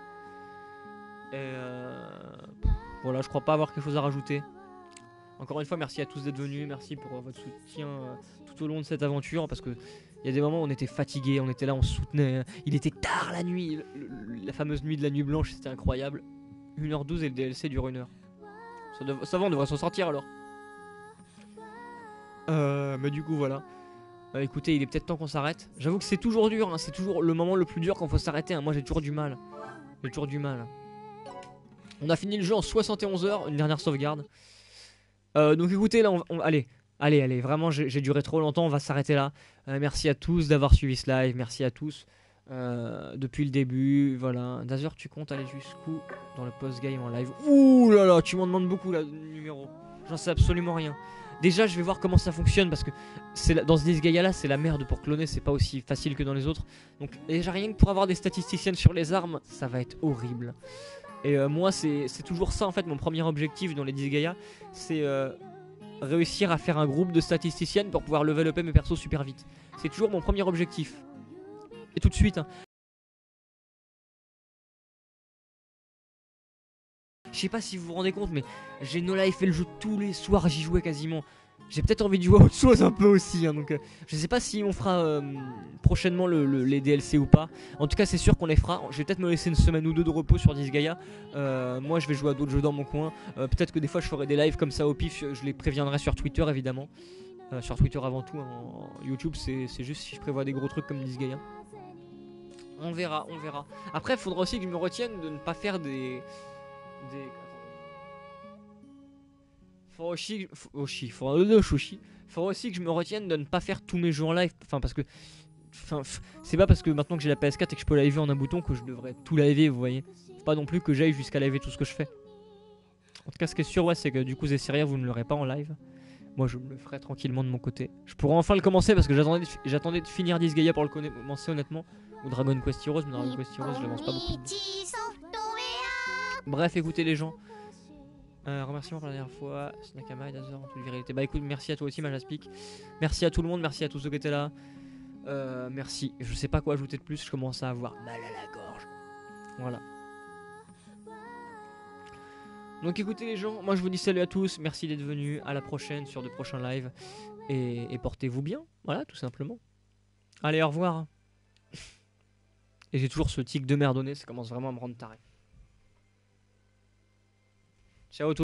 Et voilà, je crois pas avoir quelque chose à rajouter. Encore une fois, merci à tous d'être venus. Merci pour votre soutien tout au long de cette aventure. Parce que il y a des moments où on était fatigués, on était là, on se soutenait. Il était tard la nuit, la fameuse nuit de la nuit blanche, c'était incroyable. 1h12 et le DLC dure 1h. Ça va, on devrait s'en sortir alors. Mais du coup voilà. Écoutez, il est peut-être temps qu'on s'arrête. J'avoue que c'est toujours dur, hein, c'est toujours le moment le plus dur quand faut s'arrêter. Hein. Moi j'ai toujours du mal. On a fini le jeu en 71 heures, une dernière sauvegarde. Donc écoutez, là, allez, vraiment j'ai duré trop longtemps, on va s'arrêter là. Merci à tous d'avoir suivi ce live, merci à tous depuis le début. Voilà, Dazer, tu comptes aller jusqu'où dans le post-game en live? Ouh là là, tu m'en demandes beaucoup là, numéro. J'en sais absolument rien. Déjà, je vais voir comment ça fonctionne parce que dans ce Disgaea là, c'est la merde pour cloner, c'est pas aussi facile que dans les autres. Donc, déjà, rien que pour avoir des statisticiennes sur les armes, ça va être horrible. Et moi, c'est toujours ça en fait, mon premier objectif dans les Disgaea, c'est réussir à faire un groupe de statisticiennes pour pouvoir level up mes persos super vite. C'est toujours mon premier objectif. Et tout de suite, hein. Je sais pas si vous vous rendez compte, mais j'ai no life fait le jeu tous les soirs, j'y jouais quasiment. J'ai peut-être envie de jouer à autre chose un peu aussi, hein, donc je sais pas si on fera prochainement les DLC ou pas. En tout cas c'est sûr qu'on les fera. Je vais peut-être me laisser une semaine ou deux de repos sur Disgaea. Moi je vais jouer à d'autres jeux dans mon coin. Peut-être que des fois je ferai des lives comme ça au pif. Je les préviendrai sur Twitter évidemment. Sur Twitter avant tout, en YouTube c'est juste si je prévois des gros trucs comme Disgaea. On verra, on verra. Après il faudra aussi que je me retienne de ne pas faire des... Faudra aussi que je me retienne de ne pas faire tous mes jeux en live. Enfin, parce que. C'est pas parce que maintenant que j'ai la PS4 et que je peux liver en un bouton que je devrais tout liver, vous voyez. Faut pas non plus que j'aille jusqu'à liver tout ce que je fais. En tout cas, ce qui est sûr, ouais, c'est que du coup, Zestiria, vous ne l'aurez pas en live. Moi, je me le ferai tranquillement de mon côté. Je pourrais enfin le commencer parce que j'attendais de finir Disgaea pour le commencer, honnêtement. Ou Dragon Quest Heroes, mais Dragon Quest Heroes, je l'avance pas beaucoup. Bref, écoutez les gens. Remerciements pour la dernière fois, Sinakama et Dazor en toute viralité. Bah écoute, merci à toi aussi Majaspic. Merci à tout le monde, merci à tous ceux qui étaient là. Merci, je sais pas quoi ajouter de plus, je commence à avoir mal à la gorge. Voilà. Donc écoutez les gens, moi je vous dis salut à tous, merci d'être venus, à la prochaine sur de prochains lives. Et portez-vous bien, voilà tout simplement. Allez, au revoir. Et j'ai toujours ce tic de merdonné, ça commence vraiment à me rendre taré. Ciao tout le monde.